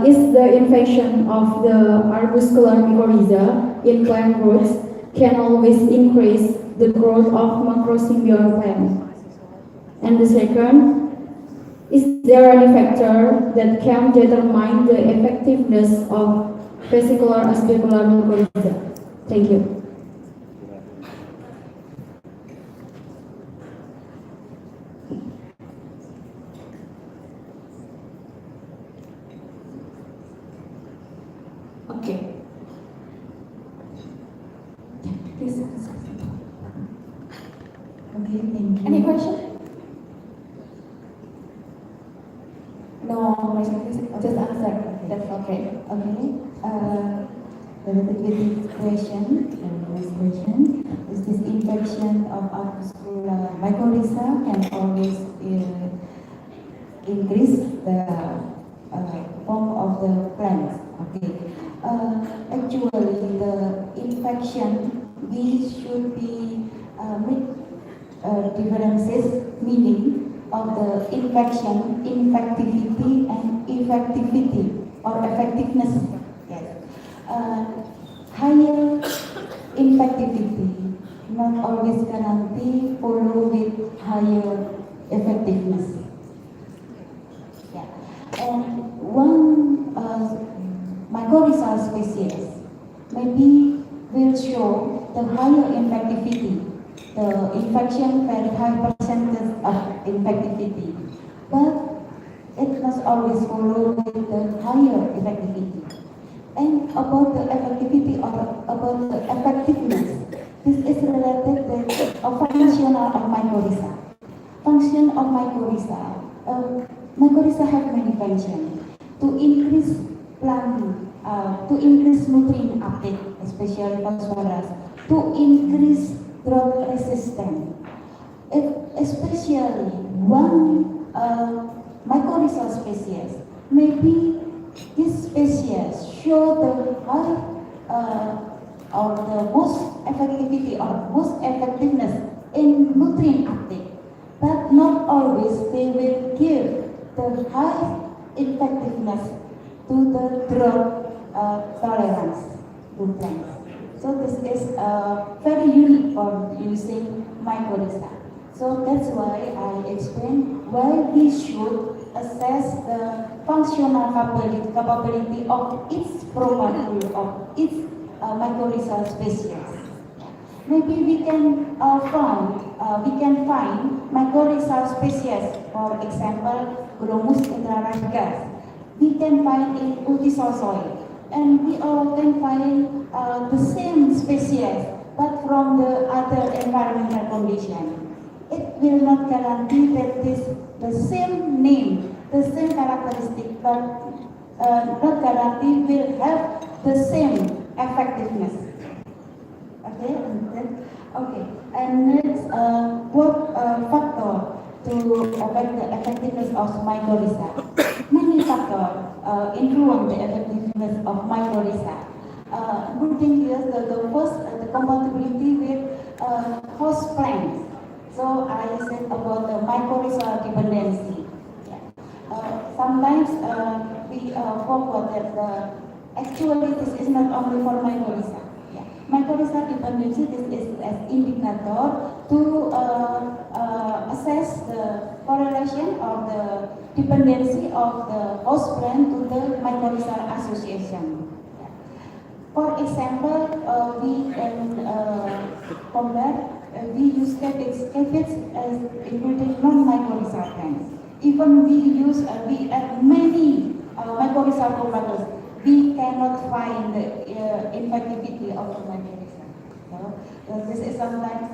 is the infection of the arbuscular mycorrhiza in plant roots can always increase the growth of macrosymbiont plant. And the second, is there any factor that can determine the effectiveness of vesicular aspercular mycorrhiza? Thank you. Okay. Please. Okay, thank you. Any question? No, just answer. That's okay. Okay. Related with this question, next question, is this infection of arbuscular mycorrhiza can always increase the form of the plants. Okay. Actually, the infection, we should be make differences meaning of the infection, infectivity and effectivity or effectiveness. Yes. Higher infectivity not always guarantee follow with higher effectiveness. Yeah. And one mycorrhizal species maybe will show the higher infectivity, the infection very high percentage of infectivity, but it must always follow with the higher effectivity. And about the effectivity or about the effectiveness, this is related with a functional of mycorrhiza. Function of mycorrhiza. Mycorrhiza have many functions to increase plant, to increase nutrient uptake, especially phosphorus, to increase drought resistance. Especially one mycorrhizal species, maybe this species show the high or the most effectivity or most effectiveness in nutrient uptake, but not always they will give the high effectiveness to the drought tolerance to plants. So this is very unique for using mycorrhiza. So that's why I explained why we should assess the functional capability of each property of each mycorrhizal species. Maybe we can find mycorrhizal species, for example, Glomus intraradicalis. We can find in ultisol soil, and we can find the same species, but from the other environmental condition. It will not guarantee that the same name, the same characteristic, but not guarantee will have the same effectiveness. Okay, and next, what factor to affect the effectiveness of mycorrhiza? Many factors influence the effectiveness of mycorrhiza. Including here the first, the compatibility with host plants. So I said about the mycorrhizal dependency. Yeah. Sometimes we forgot that actually this is not only for mycorrhiza. Yeah. Mycorrhizal dependency, this is an indicator to assess the correlation or the dependency of the host plant to the mycorrhizal association. Yeah. For example, we can compare. We use cabbage as including non-mycorrhizal plants. Even we add many mycorrhizal components, we cannot find the infectivity of the mycorrhiza. So this is sometimes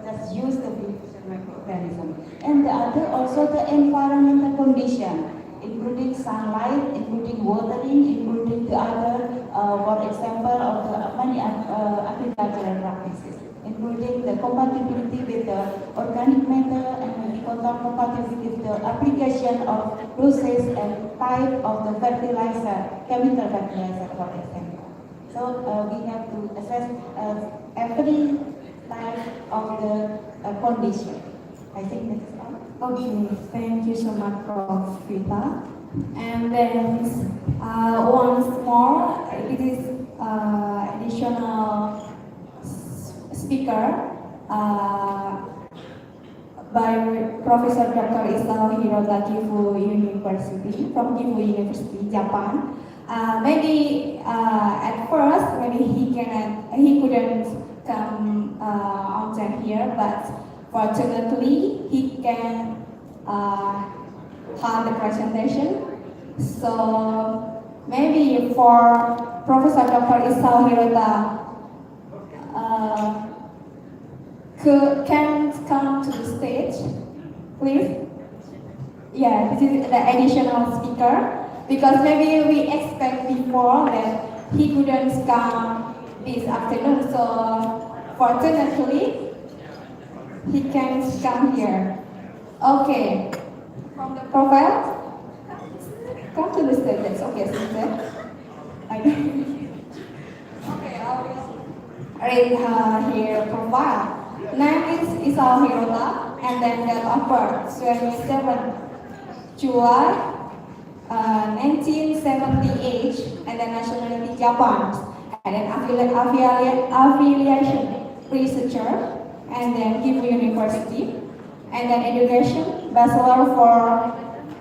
just use the microorganism. And the other also the environmental condition, including sunlight, including watering, including the other, for example, of the many agricultural practices, including the compatibility with the organic matter and compatibility with the application of dosage and type of the fertilizer, chemical fertilizer, for example. So we have to assess every type of the condition. I think that's all. Okay, thank you so much, Prof. Vita. And then Once more, it is additional speaker by Professor Dr. Isao Hirota Gifu University from Gifu University, Japan. Maybe at first, maybe he couldn't come on time here, but fortunately he can have the presentation. So maybe for Professor Dr. Isao Hirota can come to the stage, please. Yeah, this is the additional speaker because maybe we expect before that he couldn't come this afternoon. So fortunately, he can come here. Okay, from the profile, come to the stage. That's okay, sister. Okay, I will read her profile. Name is Isao Hirota, and then date of birth 27 July 1978, and then nationality Japan, and then affiliation researcher, and then Gifu University, and then education bachelor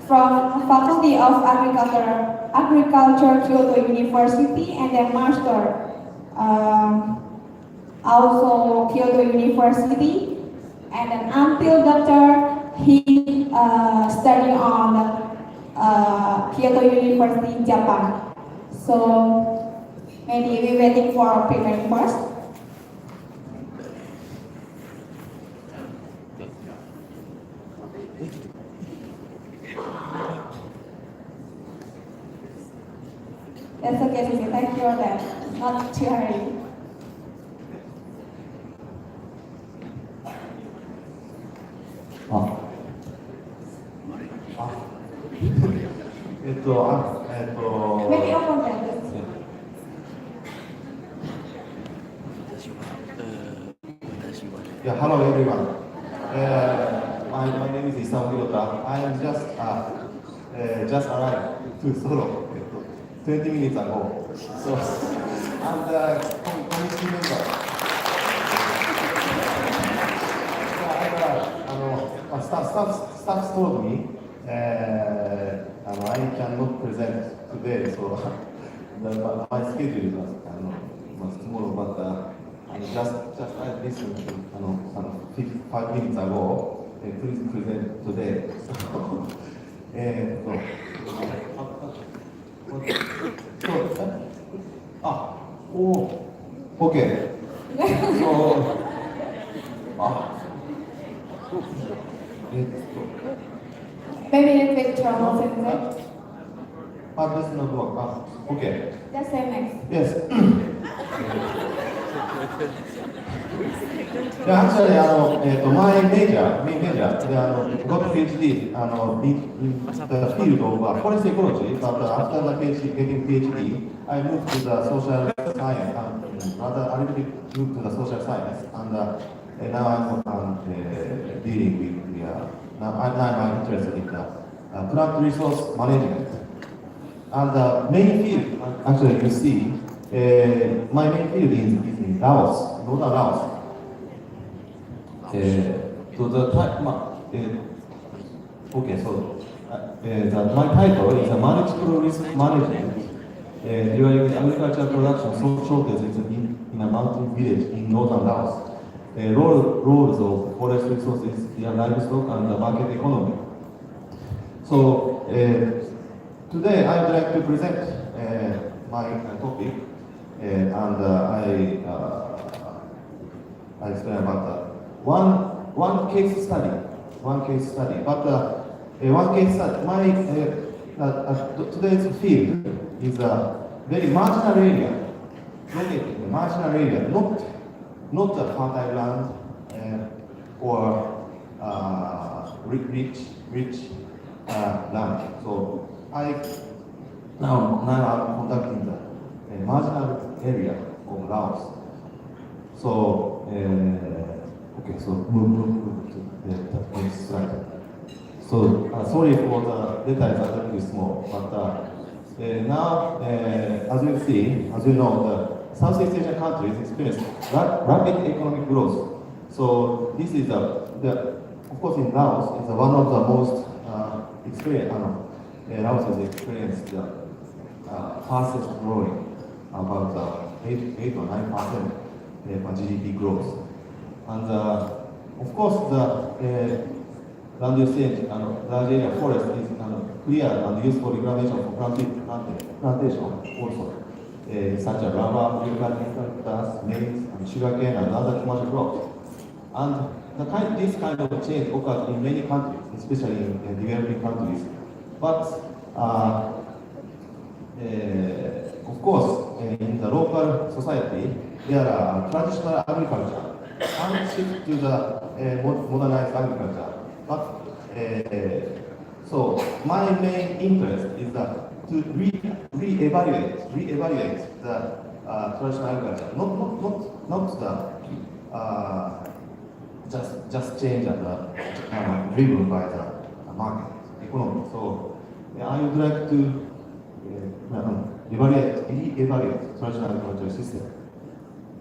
from Faculty of Agriculture Kyoto University, and then master also Kyoto University, and then until doctor he studying on Kyoto University, Japan. So maybe we're waiting for primary first. That's okay, Sisi. Thank you for that. Not too hurry. Maybe open that. Yeah, hello everyone. My name is Isao Hirota. I am just arrived to Solo 20 minutes ago. So I'm the committee member. Staff told me I cannot present today, so my schedule was tomorrow, but just I listened to 5 minutes ago. Please present today. Okay. So, maybe a little bit trouble, Sensei. this is not work. Okay. Just say next. Yes. Yeah, actually, my main major, got PhD in the field of forest ecology, but after the PhD, getting PhD, I moved to the social science, rather a little bit moved to the social science, and now I'm dealing with now I'm interested in the plant resource management. And the main field, actually, you see, my main field is in Laos, northern Laos. So the okay, so my title is a managed risk management during agricultural production shortages in a mountain village in northern Laos. Roles of forest resources, livestock, and the market economy. So today I would like to present my topic, and I explain about one case study. But one case study. My today's field is a very marginal area, not a fertile land or rich land. So now I'm conducting the marginal area of Laos. So okay, so move to the next slide. So sorry for the data is a little bit small, but Now, as you see, as you know, the Southeast Asian countries experience rapid economic growth. So this is of course, in Laos, is one of the most Laos has experienced the fastest growing, about 8 or 9% GDP growth. And of course, the land use change, large area forest is clear and used for reclamation for plantation also, such as rubber, eucalyptus, maize, and sugarcane, and other commercial crops. And this kind of change occurs in many countries, especially in developing countries. But of course, in the local society, there are traditional agriculture and shift to the modernized agriculture. But so my main interest is that to re-evaluate the traditional agriculture, not the just change and driven by the market economy. So I would like to re-evaluate traditional agriculture system.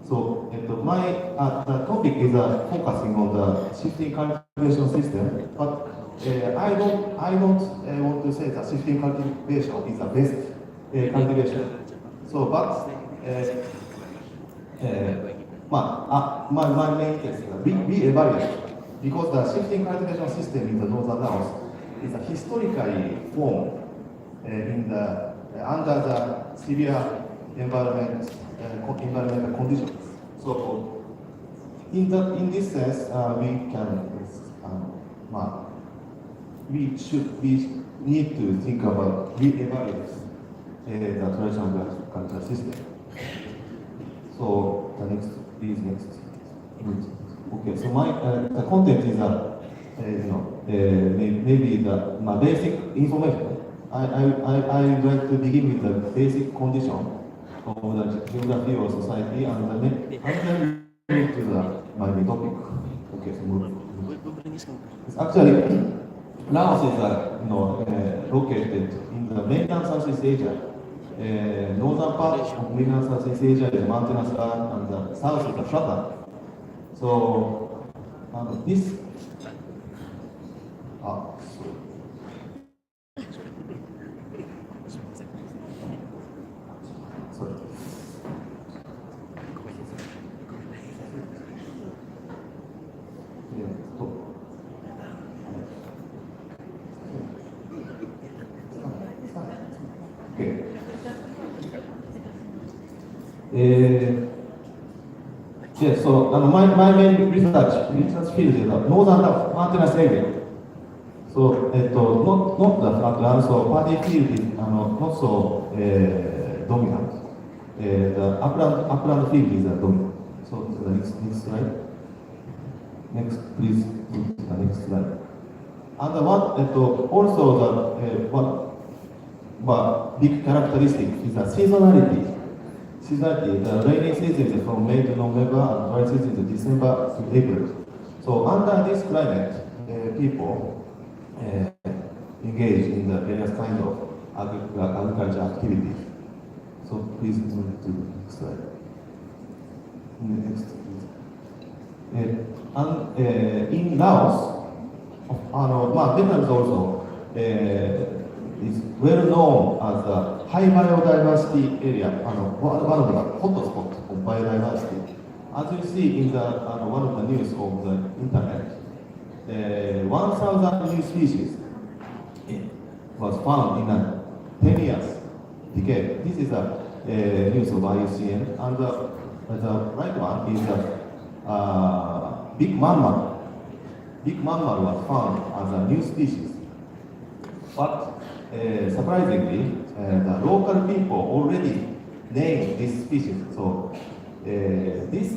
So my the topic is focusing on the shifting cultivation system, but I don't want to say that shifting cultivation is the best cultivation. So, but my main case is re-evaluate, because the shifting cultivation system in the northern Laos is historically formed under the severe environmental conditions. So, in this sense, we need to think about re-evaluate the traditional agriculture system. So the next, please next. Okay, so the content is maybe my basic information. I would like to begin with the basic condition of the geography or society, and then move to my main topic. Okay, so move. It's actually, Laos is located in the mainland Southeast Asia. Northern part of mainland Southeast Asia is mountainous land, and the south is the flat. So this. Sorry. Okay. Yes, so my main research field is the northern mountainous area. So not the flatland, so paddy field is not so dominant. The upland field is dominant. So the next slide. Next, please, the next slide. And also the big characteristic is the seasonality. The rainy season is from May to November, and dry season is December to April. So under this climate, people engage in the various kinds of agriculture activities. So please move to the next slide. Next, please. And in Laos, Vietnam also is well known as a high biodiversity area, one of the hotspots of biodiversity. As you see in the one of the news of the internet, 1,000 new species was found in a 10 years decade. This is a news of IUCN, and the right one is a big mammal. Big mammal was found as a new species. But surprisingly, the local people already named this species. So this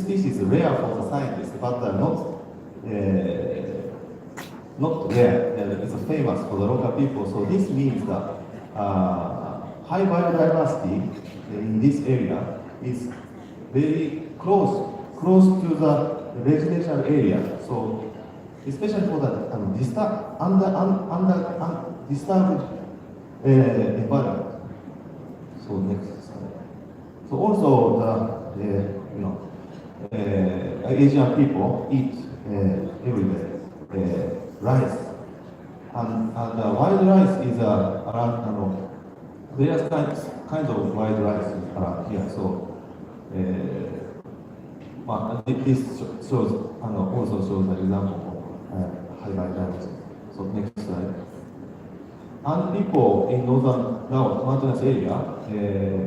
species is rare for the scientists, but not rare. It's famous for the local people. So this means that high biodiversity in this area is very close to the residential area. So especially for the disturbed environment. So next slide. So also the Asian people eat every day rice, and wild rice is around various kinds of wild rice around here. So this shows also shows an example of high biodiversity. So next slide. And people in northern Laos mountainous area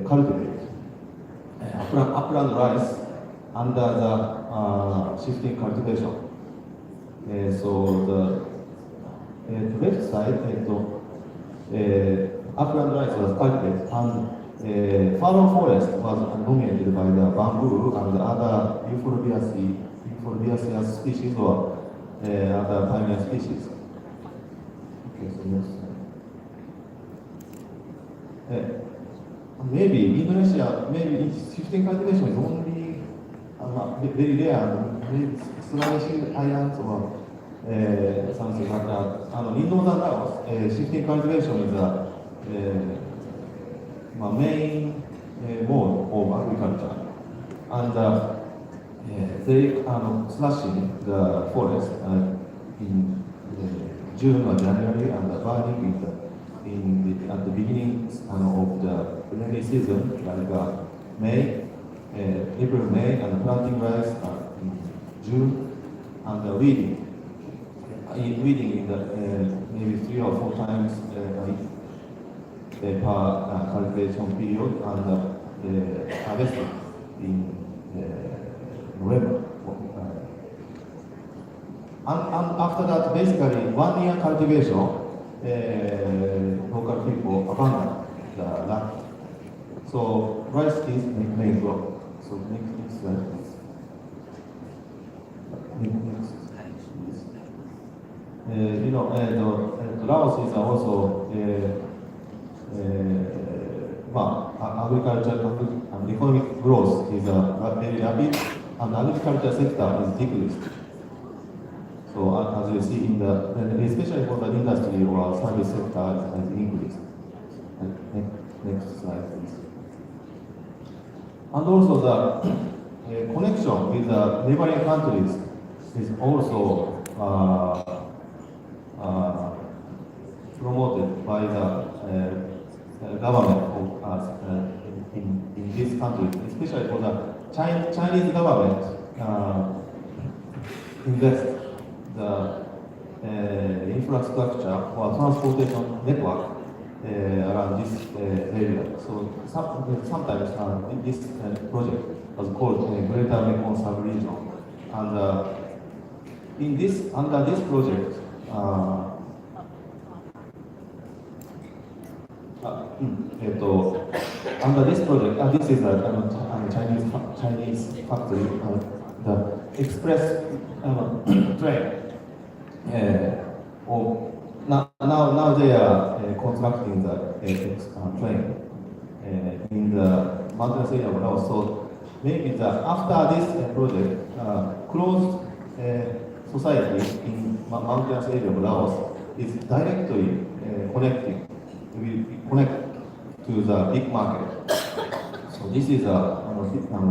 cultivate upland rice under the shifting cultivation. So the left side, upland rice was cultivated, and fallow forest was dominated by the bamboo and other euphorbiaceous species or other pioneer species. Okay, so next slide. Maybe Indonesia, maybe shifting cultivation is only very rare, maybe Sulawesi Islands or something like that. In northern Laos, shifting cultivation is a main mode of agriculture, and they slashing the forest in June or January and burning at the beginning of the rainy season, like May, April, May, and planting rice in June, and weeding in the maybe 3 or 4 times per cultivation period, and harvesting in November. And after that, basically 1 year cultivation, local people abandon the land. So rice is main crop. So next slide, please. Next slide, please. Laos is also agriculture and economic growth is very rapid, and agriculture sector is decreased. So as you see in especially for the industry or service sector has increased. Next slide, please. And also the connection with the neighboring countries is also promoted by the government of us in this country, especially for the Chinese government invest the infrastructure or transportation network around this area. So sometimes this project was called Greater Mekong Sub-region. And under this project, this is a Chinese factory, the express train. Now they are constructing the train in the mountainous area of Laos. So maybe after this project, closed society in mountainous area of Laos is directly connect to the big market. So this is a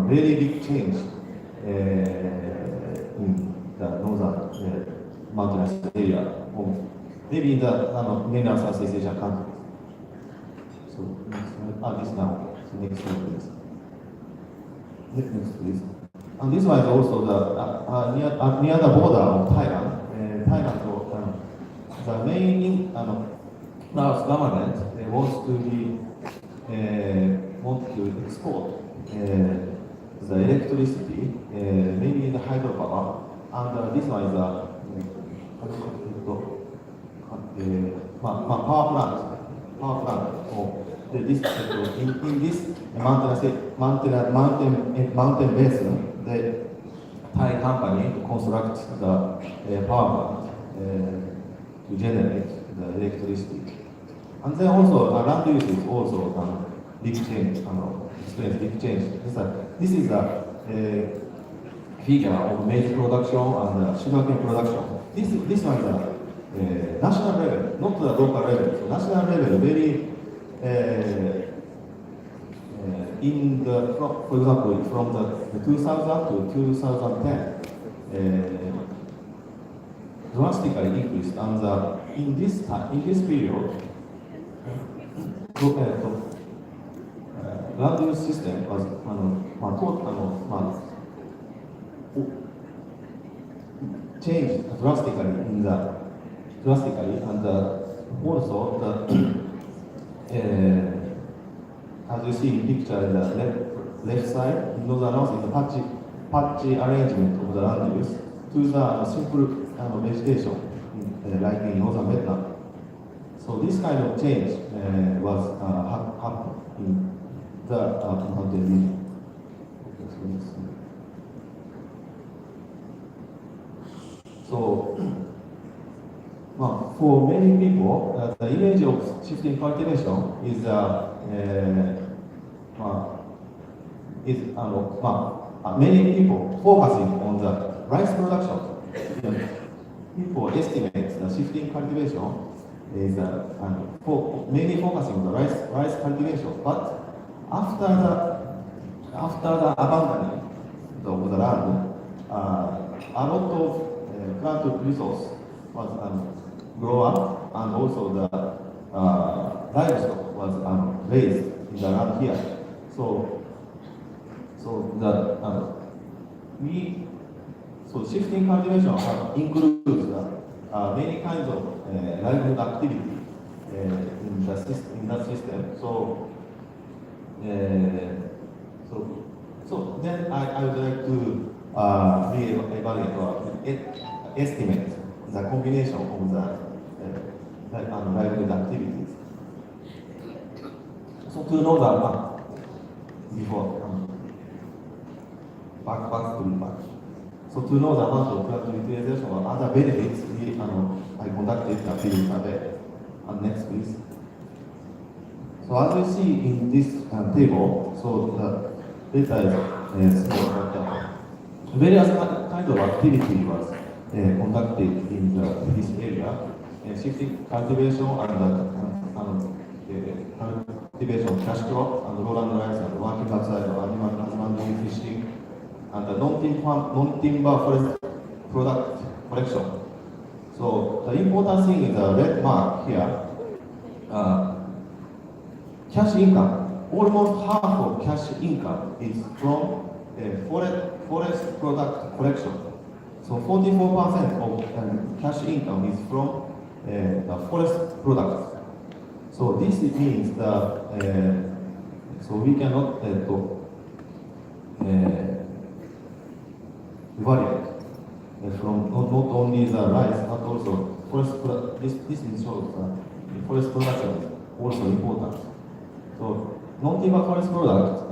very big change in the northern mountainous area, or maybe in the mainland Southeast Asian countries. So this now. So next slide, please. Next, please. And this one is also the near the border of Thailand. Thailand, the main Laos government want to export the electricity, maybe the hydropower, and this one is a power plant. In this mountain basin, the Thai company constructs the power plant to generate the electricity. And then also land use is also big change, experience big change. This is a figure of maize production and sugarcane production. This one is a national level, not the local level. So national level, very for example, from the 2000 to 2010, drastically increased, and in this period, land use system was changed drastically and also as you see in picture in the left side, in Northern North is the patchy arrangement of the land use to the simple vegetation, like in northern Vietnam. So this kind of change was happened in the mountain region. So, for many people, the image of shifting cultivation is many people focusing on the rice production. People estimate the shifting cultivation is mainly focusing on the rice cultivation, but after the abandoning of the land, a lot of plant resource was grow up, and also the livestock was raised in the land here. So shifting cultivation includes many kinds of livelihood activity in that system. So then I would like to re-evaluate or estimate the combination of the livelihood activities. So to know the before back to the back. So to know the amount of plant utilization or other benefits, I conducted a field survey. And next, please. So as you see in this table, so the data is small, but various kind of activity was conducted in this area, shifting cultivation and cultivation of cash crop and lowland rice and working outside of animal husbandry, fishing, and the non-timber forest product collection. So the important thing is the red mark here. Cash income, almost half of cash income is from forest product collection. So 44% of cash income is from the forest products. So this means that so we cannot evaluate from not only the rice but also forest product. This shows the forest production is also important. So non-timber forest products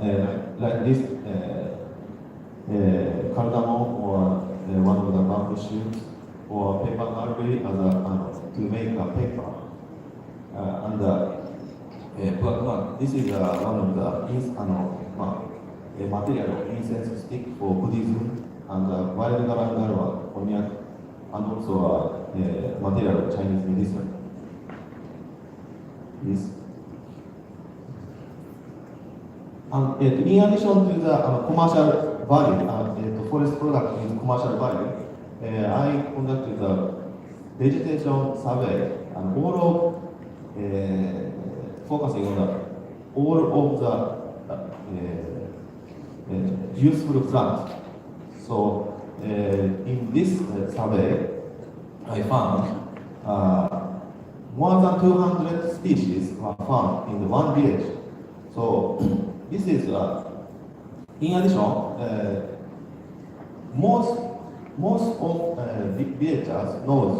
like this cardamom or one of the bamboo shoots or paper mulberry to make a paper. This is one of the material of incense stick for Buddhism, and wild galangal cognac, and also material of Chinese medicine. Yes. And in addition to the commercial value, forest product with commercial value, I conducted a vegetation survey and all of focusing on all of the useful plants. So in this survey, I found more than 200 species were found in one village. So this is, in addition, most of villagers knows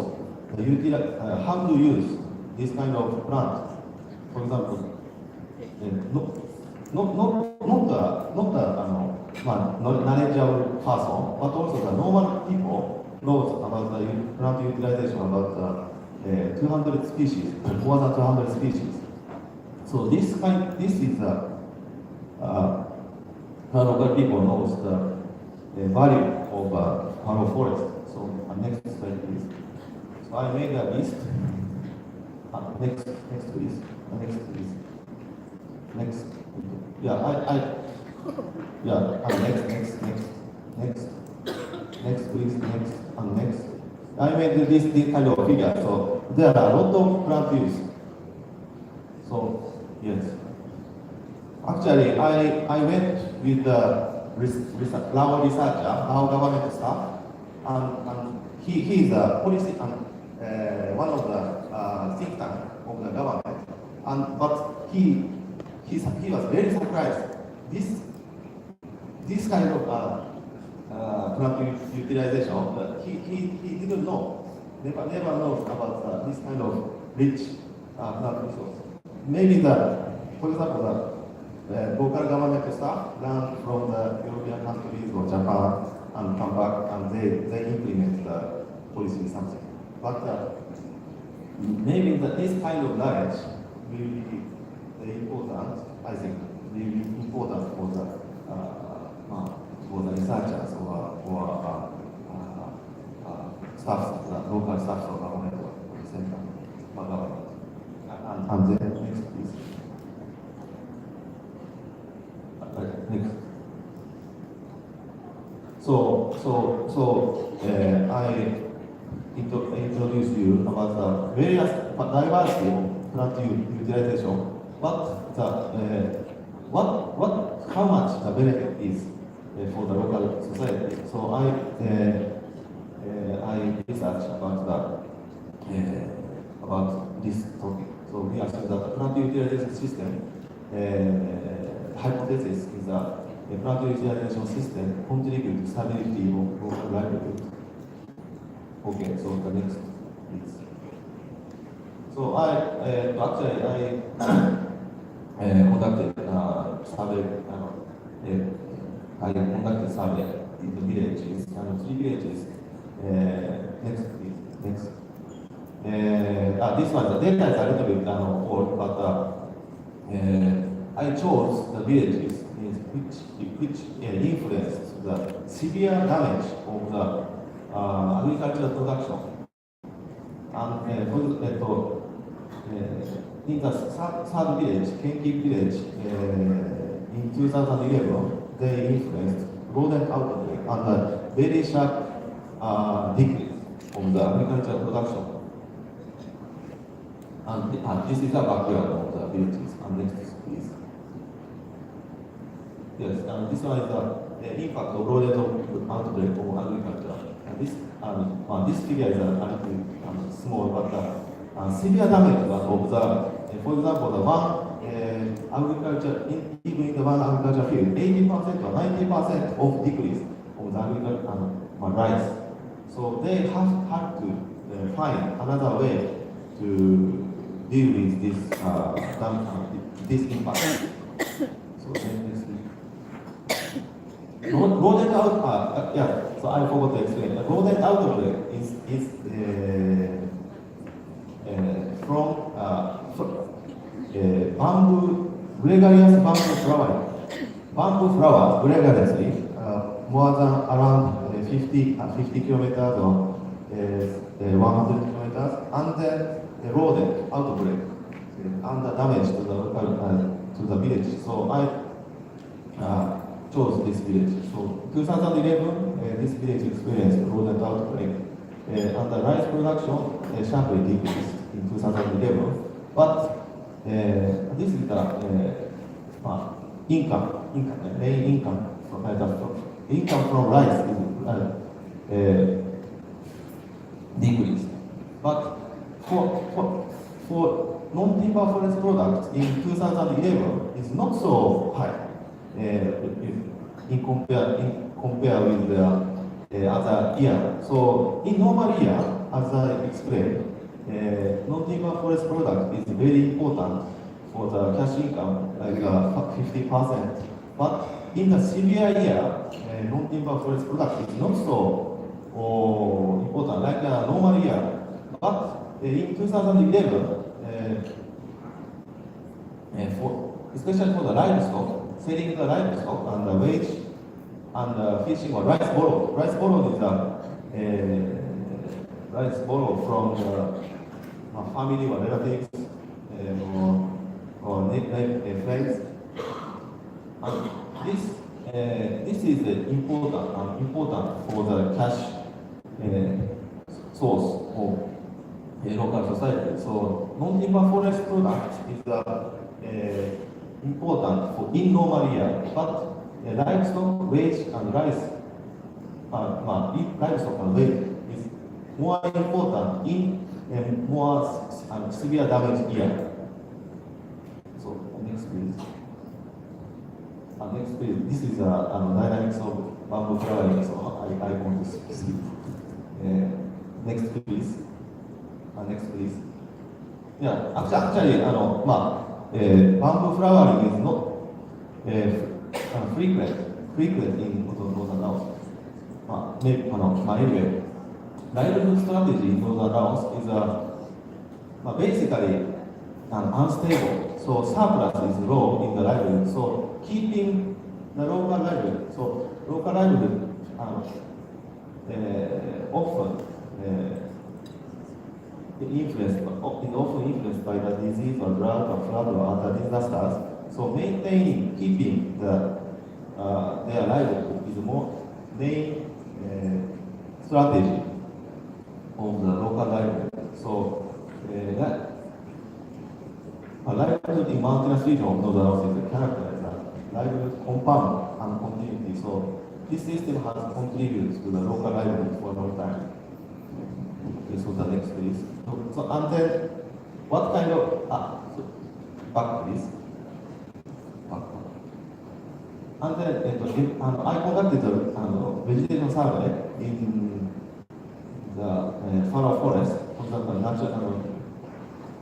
how to use this kind of plant. For example, not knowledgeable person, but also the normal people knows about the plant utilization about 200 species, more than 200 species. So this is local people knows the value of fallow forest. So next slide, please. So I made a list. Next please. Next please. next. Yeah, yeah, and next, please, next, and next. I made this kind of figure, so there are a lot of plant use. So, yes. Actually, I went with the flower researcher, our government staff, and he is a policy and one of the think tank of the government, but he was very surprised. This kind of plant utilization, he didn't know, never knows about this kind of rich plant resource. Maybe for example, the local government staff learn from the European countries or Japan and come back and they implement the policy something. But maybe this kind of knowledge will be very important, I think, will be important for the researchers or staff, the local staff of government or central government. And then next, please. Next. So I introduce you about the various diversity of plant utilization, but how much the benefit is for the local society. So I research about this topic. So we assume that the plant utilization system hypothesis is that the plant utilization system contributes to stability of local livelihood. Okay, so the next, please. So I conducted survey. I conducted survey in the villages, 3 villages. Next, please. Next. This one, the data is a little bit old, but I chose the villages which influence the severe damage of the agricultural production. And in the third village, Kenki village, in 2011, they influenced rodent outbreak and a very sharp decrease of the agricultural production. And this is the background of the villages. And next, please. Yes, and this one is the impact of rodent outbreak on agriculture. And this figure is a little small, but severe damage was observed. For example, the one agriculture, even in the one agriculture field, 80% or 90% of decrease of the agriculture rice. So they have to find another way to deal with this impact. So next. Rodent outbreak, so I forgot to explain. The rodent outbreak is from gregarious bamboo flower. Bamboo flowers gregariously, more than around 50 kilometers or 100 kilometers, and then the rodent outbreak and the damage to the village. So I chose this village. So 2011, this village experienced rodent outbreak, and the rice production sharply decreased in 2011. But this is the main income from rice is decreased. But for non-timber forest products in 2011 is not so high in compare with the other year. So in normal year, as I explained, non-timber forest product is very important for the cash income, like 50%. But in the severe year, non-timber forest product is not so important like a normal year. But in 2011, especially for the livestock, selling the livestock and the wage and fishing or rice borrow. Rice borrow is a rice borrow from the family or relatives or friends. And this is important for the cash source of a local society. So non-timber forest product is important for in normal year, but livestock, wage, and rice, livestock and wage is more important in more severe damage year. So next please. Next please. This is a dynamics of bamboo flowering, so I want to skip. Next please. Next please. Yeah, actually, bamboo flowering is not frequent in Northern Laos. Anyway, livelihood strategy in Northern Laos is basically unstable. So surplus is low in the livelihood. So keeping the local livelihood. So local livelihood often influenced by the disease or drought or flood or other disasters. So keeping their livelihood is more main strategy of the local livelihood. So livelihood in mountainous region of Northern Laos is characterized as livelihood compound and continuity. So this system has contributed to the local livelihood for a long time. Okay, so the next please. So and then what kind of back please. And then I conducted a vegetation survey in the Faro forest, for example, natural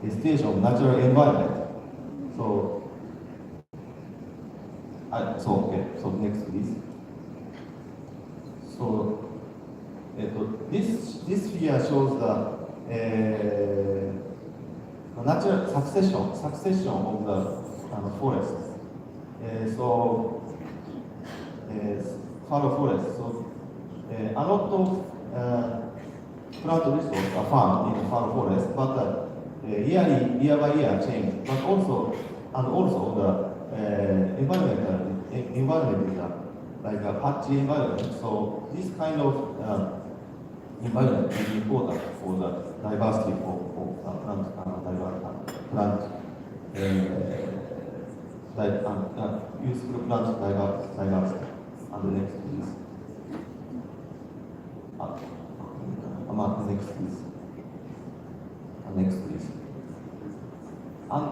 station of natural environment. So so next please. So this figure shows the natural succession of the forest. So Faro forest. So a lot of plant resources are found in the Faro forest, but year by year change. But also the environment is like a patchy environment. So this kind of environment is important for the diversity of plant useful plant diversity. And the next please. Next please. Next please. And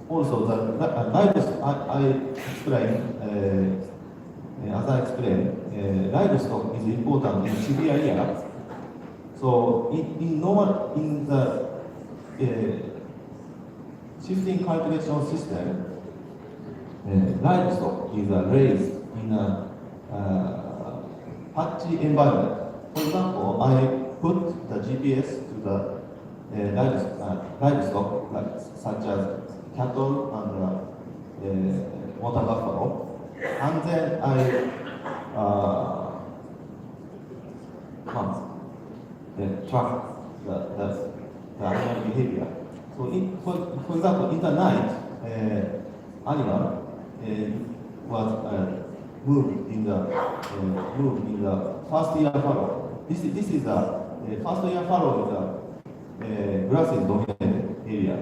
also the livestock, as I explained, livestock is important in severe area. So in the shifting cultivation system, livestock is raised in a patchy environment. For example, I put the GPS to the livestock, such as cattle and water buffalo, and then I track the animal behavior. So, for example, in the night, animal was moved in the first year fallow. This is the first year fallow is a grasses dominated area,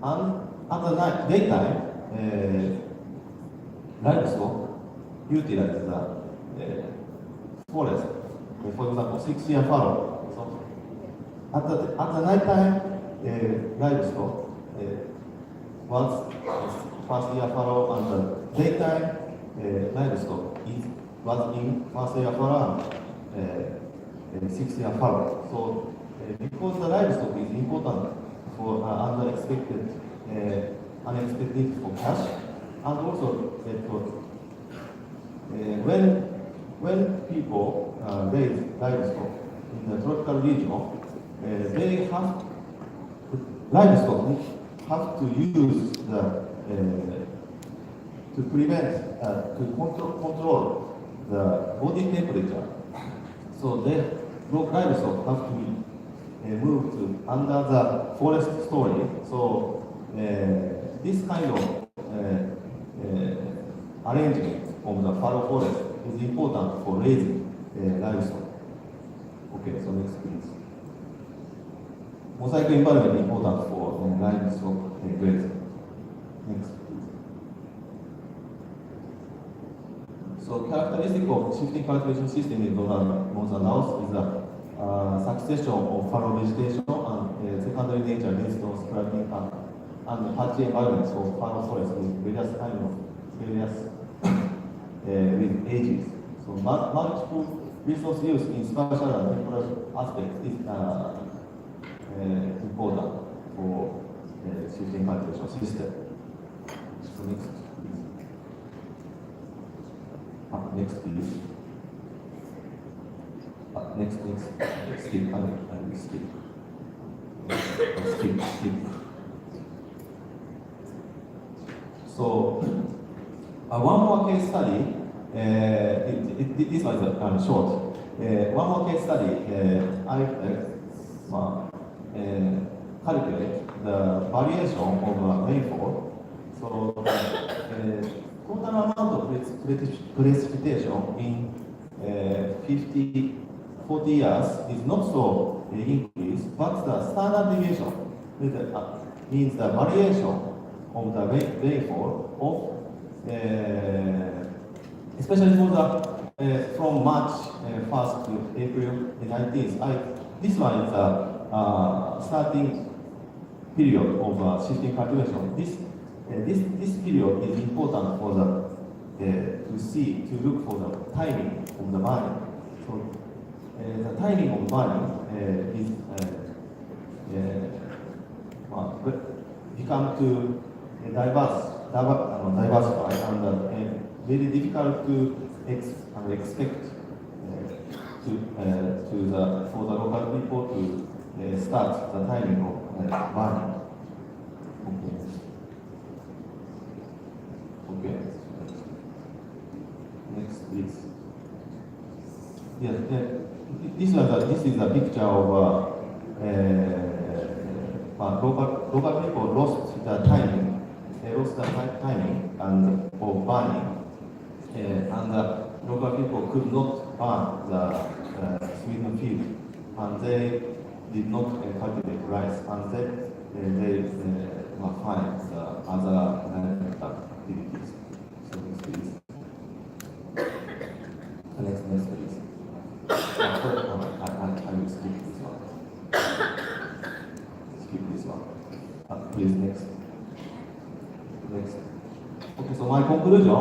and at the daytime, livestock utilize the forest. For example, 6 year fallow. So at the night time, livestock was first year fallow, and the daytime livestock was in first year fallow and 6 year fallow. So because the livestock is important for unexpected need for cash, and also when people raise livestock in the tropical region, livestock have to use to prevent to control the body temperature. So livestock have to be moved to under the forest story. So this kind of arrangement of the fallow forest is important for raising livestock. Okay, so next please. Mosaic environment important for livestock grazing. Next please. So characteristic of shifting cultivation system in northern Laos is a succession of fallow vegetation and secondary nature based on spreading and patchy environments of fallow forest with various kind of with ages. So multiple resource use in spatial and temporal aspects is important for shifting cultivation system. So next, please. Next, please. Next, skip. I will skip. Skip. So, one more case study. This one is short. One more case study. Calculate the variation of rainfall. So, total amount of precipitation in 40 years is not so increased, but the standard deviation means the variation of the rainfall of especially for the from March 1st to April 19th. This one is the starting period of shifting cultivation. This period is important for the to look for the timing of the burning. So the timing of burning is become to diversify and very difficult to expect for the local people to start the timing of burning. Okay. Next, please. Yes, this is a picture of local people lost the timing. They lost the timing and of burning, and the local people could not burn the sweet field, and they did not cultivate rice, and they find the other activities. So next, please. Next, please. I will skip this one. Skip this one. Please, next. Okay, so my conclusion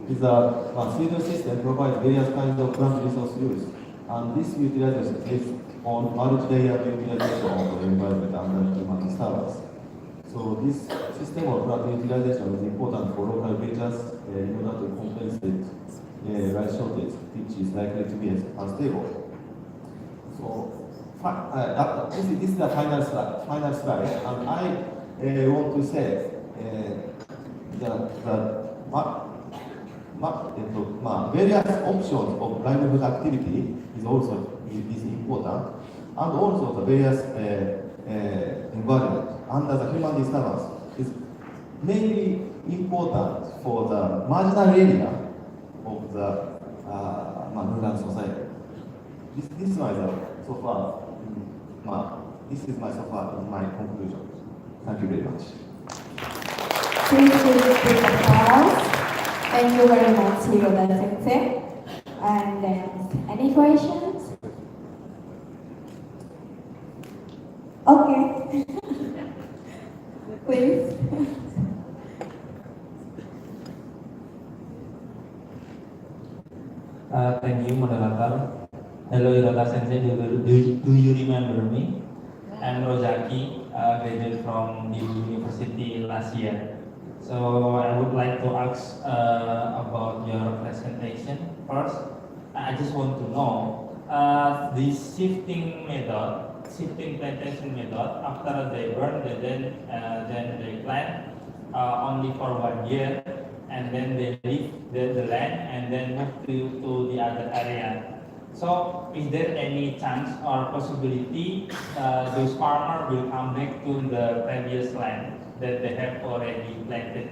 is that Sweden system provides various kinds of plant resource use, and this utilization is on multi-layer utilization of the environment under human disturbance. So this system of plant utilization is important for local villagers in order to compensate rice shortage, which is likely to be unstable. So this is the final slide, and I want to say various options of livelihood activity is also important, and also the various environment under the human disturbance is mainly important for the marginal area of the rural society. This one is so far. This is my conclusion. Thank you very much. Thank you very much, Hiroda-sensei. And then, any questions? Okay. Please. Thank you, moderator. Hello, Hiroda-sensei. Do you remember me? I'm Rozaki, graduated from the university last year. So I would like to ask about your presentation. First, I just want to know this shifting plantation method. After they burn, then they plant only for 1 year, and then they leave the land and then move to the other area. So, is there any chance or possibility those farmers will come back to the previous land? that they have already planted.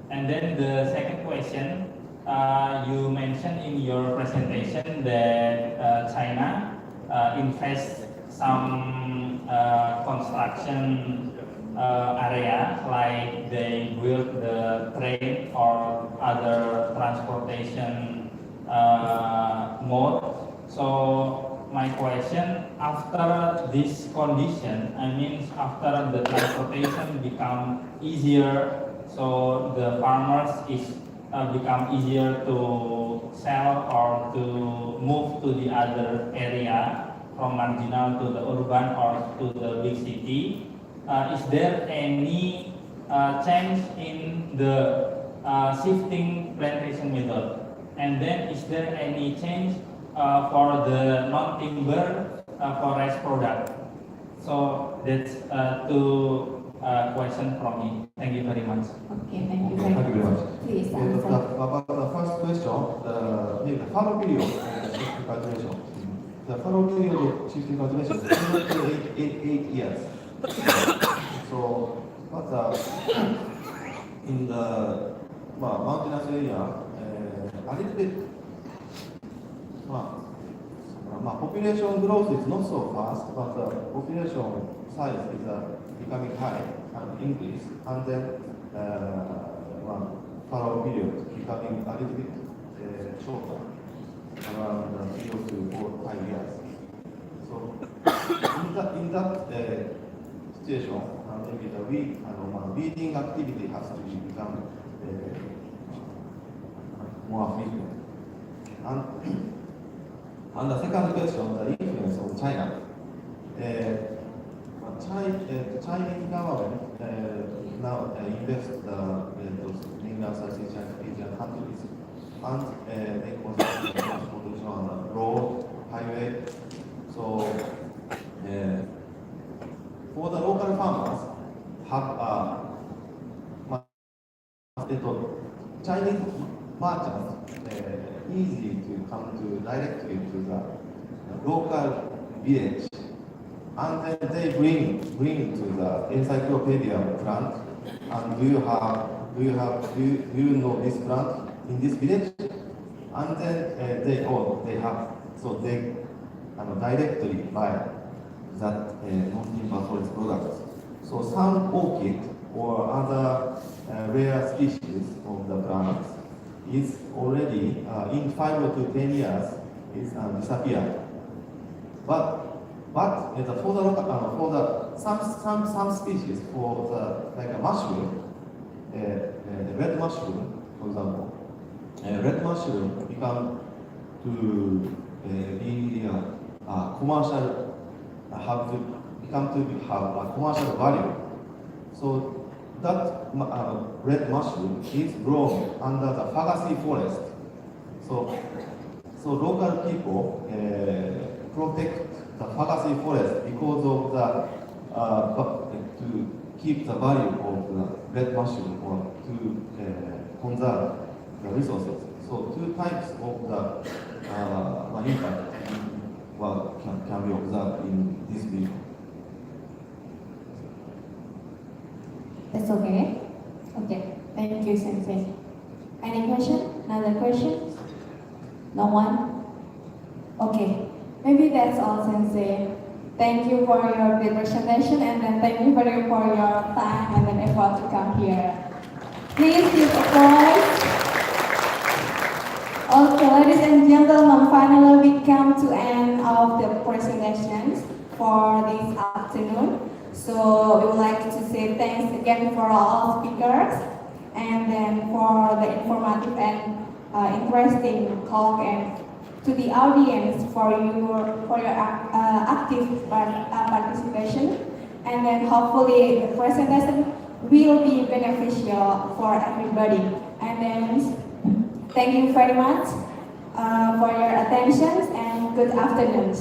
And then the second question, you mentioned in your presentation that China invests some construction area, like they build the train or other transportation mode. So my question, after this condition, I mean after the transportation become easier, so the farmers is become easier to sell or to move to the other area from marginal to the urban or to the big city. Is there any change in the shifting plantation method? And then is there any change for the non-timber forest product? So that's two questions from me. Thank you very much. Okay, thank you Thank you very much. Please answer. About the first question, the fallow period of shifting cultivation. The fallow period of shifting cultivation is 8 years. So, but in the mountainous area, a little bit, population growth is not so fast, but the population size is becoming high and increase, and then fallow period becoming a little bit shorter, around 0 to 4 5 years. So in that situation, maybe the weeding activity has to become more frequent. And the second question, the influence of China. The Chinese government now invest those mainland Southeast Asian countries, and they construct transportation on the road, highway. So for the local farmers, have Chinese merchants easy to come to directly to the local village, and then they bring to the encyclopedia plant. And do you know this plant in this village? And then they have, so they directly buy that non-timber forest products. So some orchid or other rare species of the plants is already in 5 to 10 years is disappeared. But for the some species, for the like a mushroom, the red mushroom, for example, red mushroom become to be commercial, become to have a commercial value. So that red mushroom is grown under the Fagacy forest. So local people protect the Fagacy forest because of the to keep the value of the red mushroom or to conserve the resources. So two types of the impact can be observed in this region. That's okay. Okay, thank you, Sensei. Any question? Another question? No one? Okay, maybe that's all, Sensei. Thank you for your great presentation, and then thank you for your time and then effort to come here. Please give applause. Okay, ladies and gentlemen, finally we come to end of the presentations for this afternoon. So we would like to say thanks again for all speakers, and then for the informative and interesting talk, and to the audience for your active participation. And then hopefully the presentation will be beneficial for everybody. And then thank you very much for your attention, and good afternoon.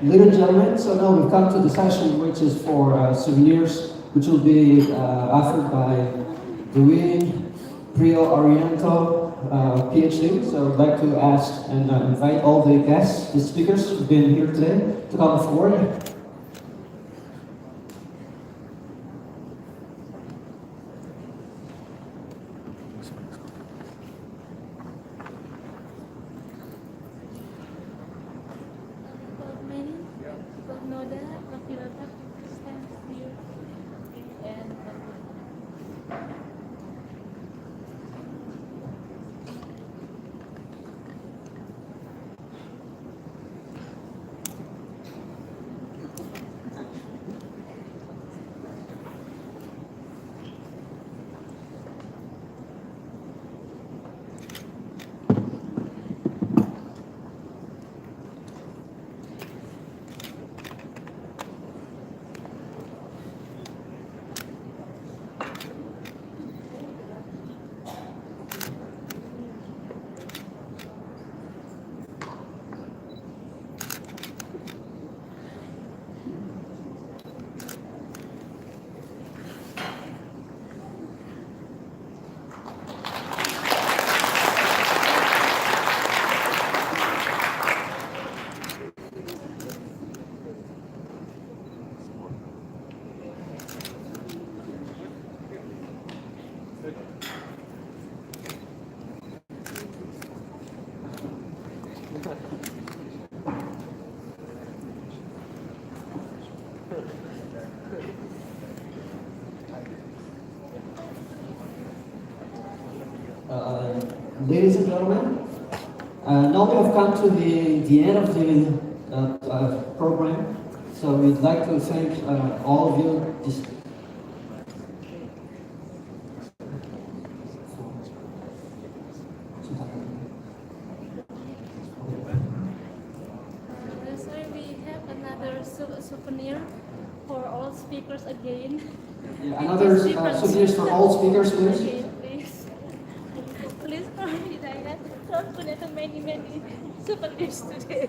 Ladies and gentlemen, so now we've come to the session which is for souvenirs, which will be offered by Dwayne Prio Oriento, PhD. So I'd like to ask and invite all the guests, the speakers who've been here today, to come forward. Ladies and gentlemen, now we have come to the end of the program. So we'd like to thank all of you. So we have another souvenir for all speakers again. Yeah, another souvenirs for all speakers, please. Okay, please. Please for me, Diana. Don't put it many souvenirs today.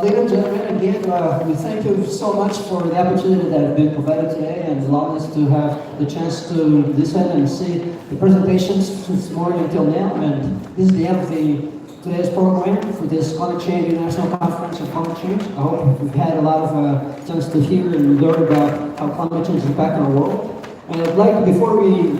Ladies and gentlemen, again, we thank you so much for the opportunity that has been provided today and allowing us to have the chance to listen and see the presentations since morning until now. And this is the end of today's program for this Climate Change International Conference on Climate Change. I hope we've had a lot of chance to hear and learn about how climate change is impacting our world. And I'd like, before we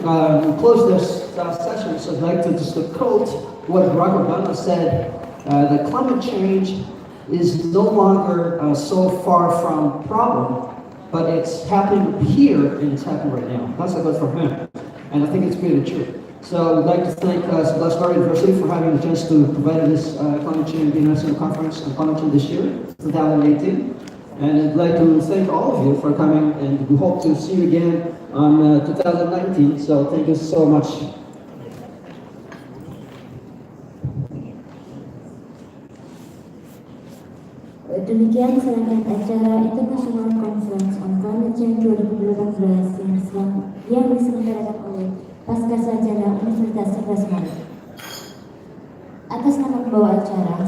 close this session, so I'd like to just quote what Barack Obama said, that climate change is no longer so far from problem, but it's happening here and it's happening right now. That's a quote from him, and I think it's really true. So I'd like to thank Surakarta University for having the chance to provide this Climate Change International Conference on Climate Change this year, 2018. And I'd like to thank all of you for coming, and we hope to see you again on 2019. So thank you so much. Demikian serangkaian acara International Conference on Climate Change 2018 yang diselenggarakan oleh Pasca Sarjana Universitas 11 Maret. Atas nama pembawa acara,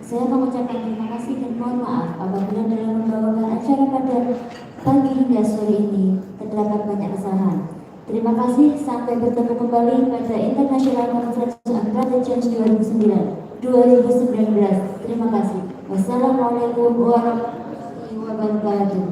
saya mengucapkan terima kasih dan mohon maaf apabila dalam membawakan acara pada pagi hingga sore ini terdapat banyak kesalahan. Terima kasih, sampai bertemu kembali pada International Conference on Climate Change 2019. Terima kasih. Wassalamualaikum warahmatullahi wabarakatuh.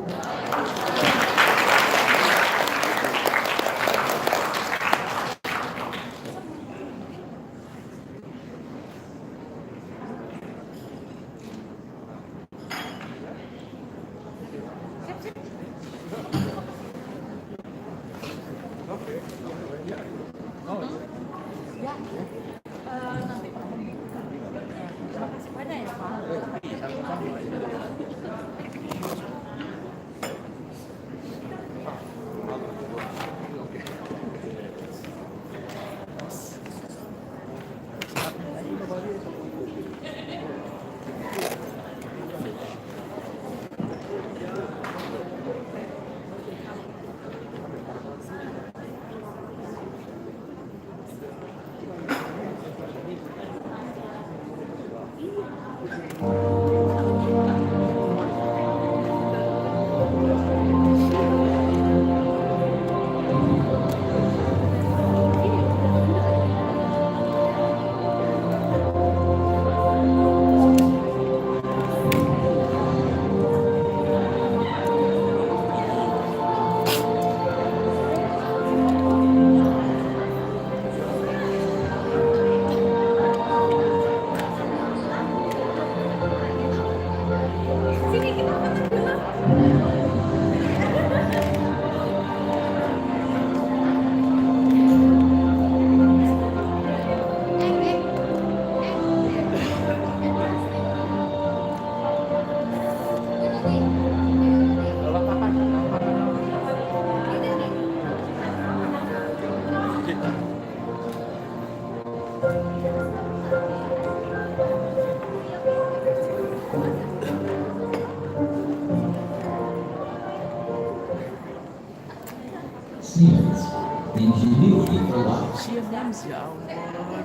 Siemens, ya ampun,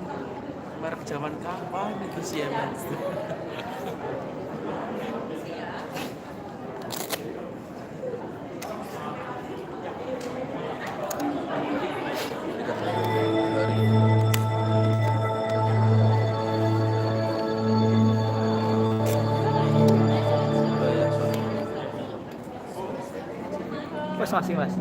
merek zaman kapan itu Siemens? Mas masih mas.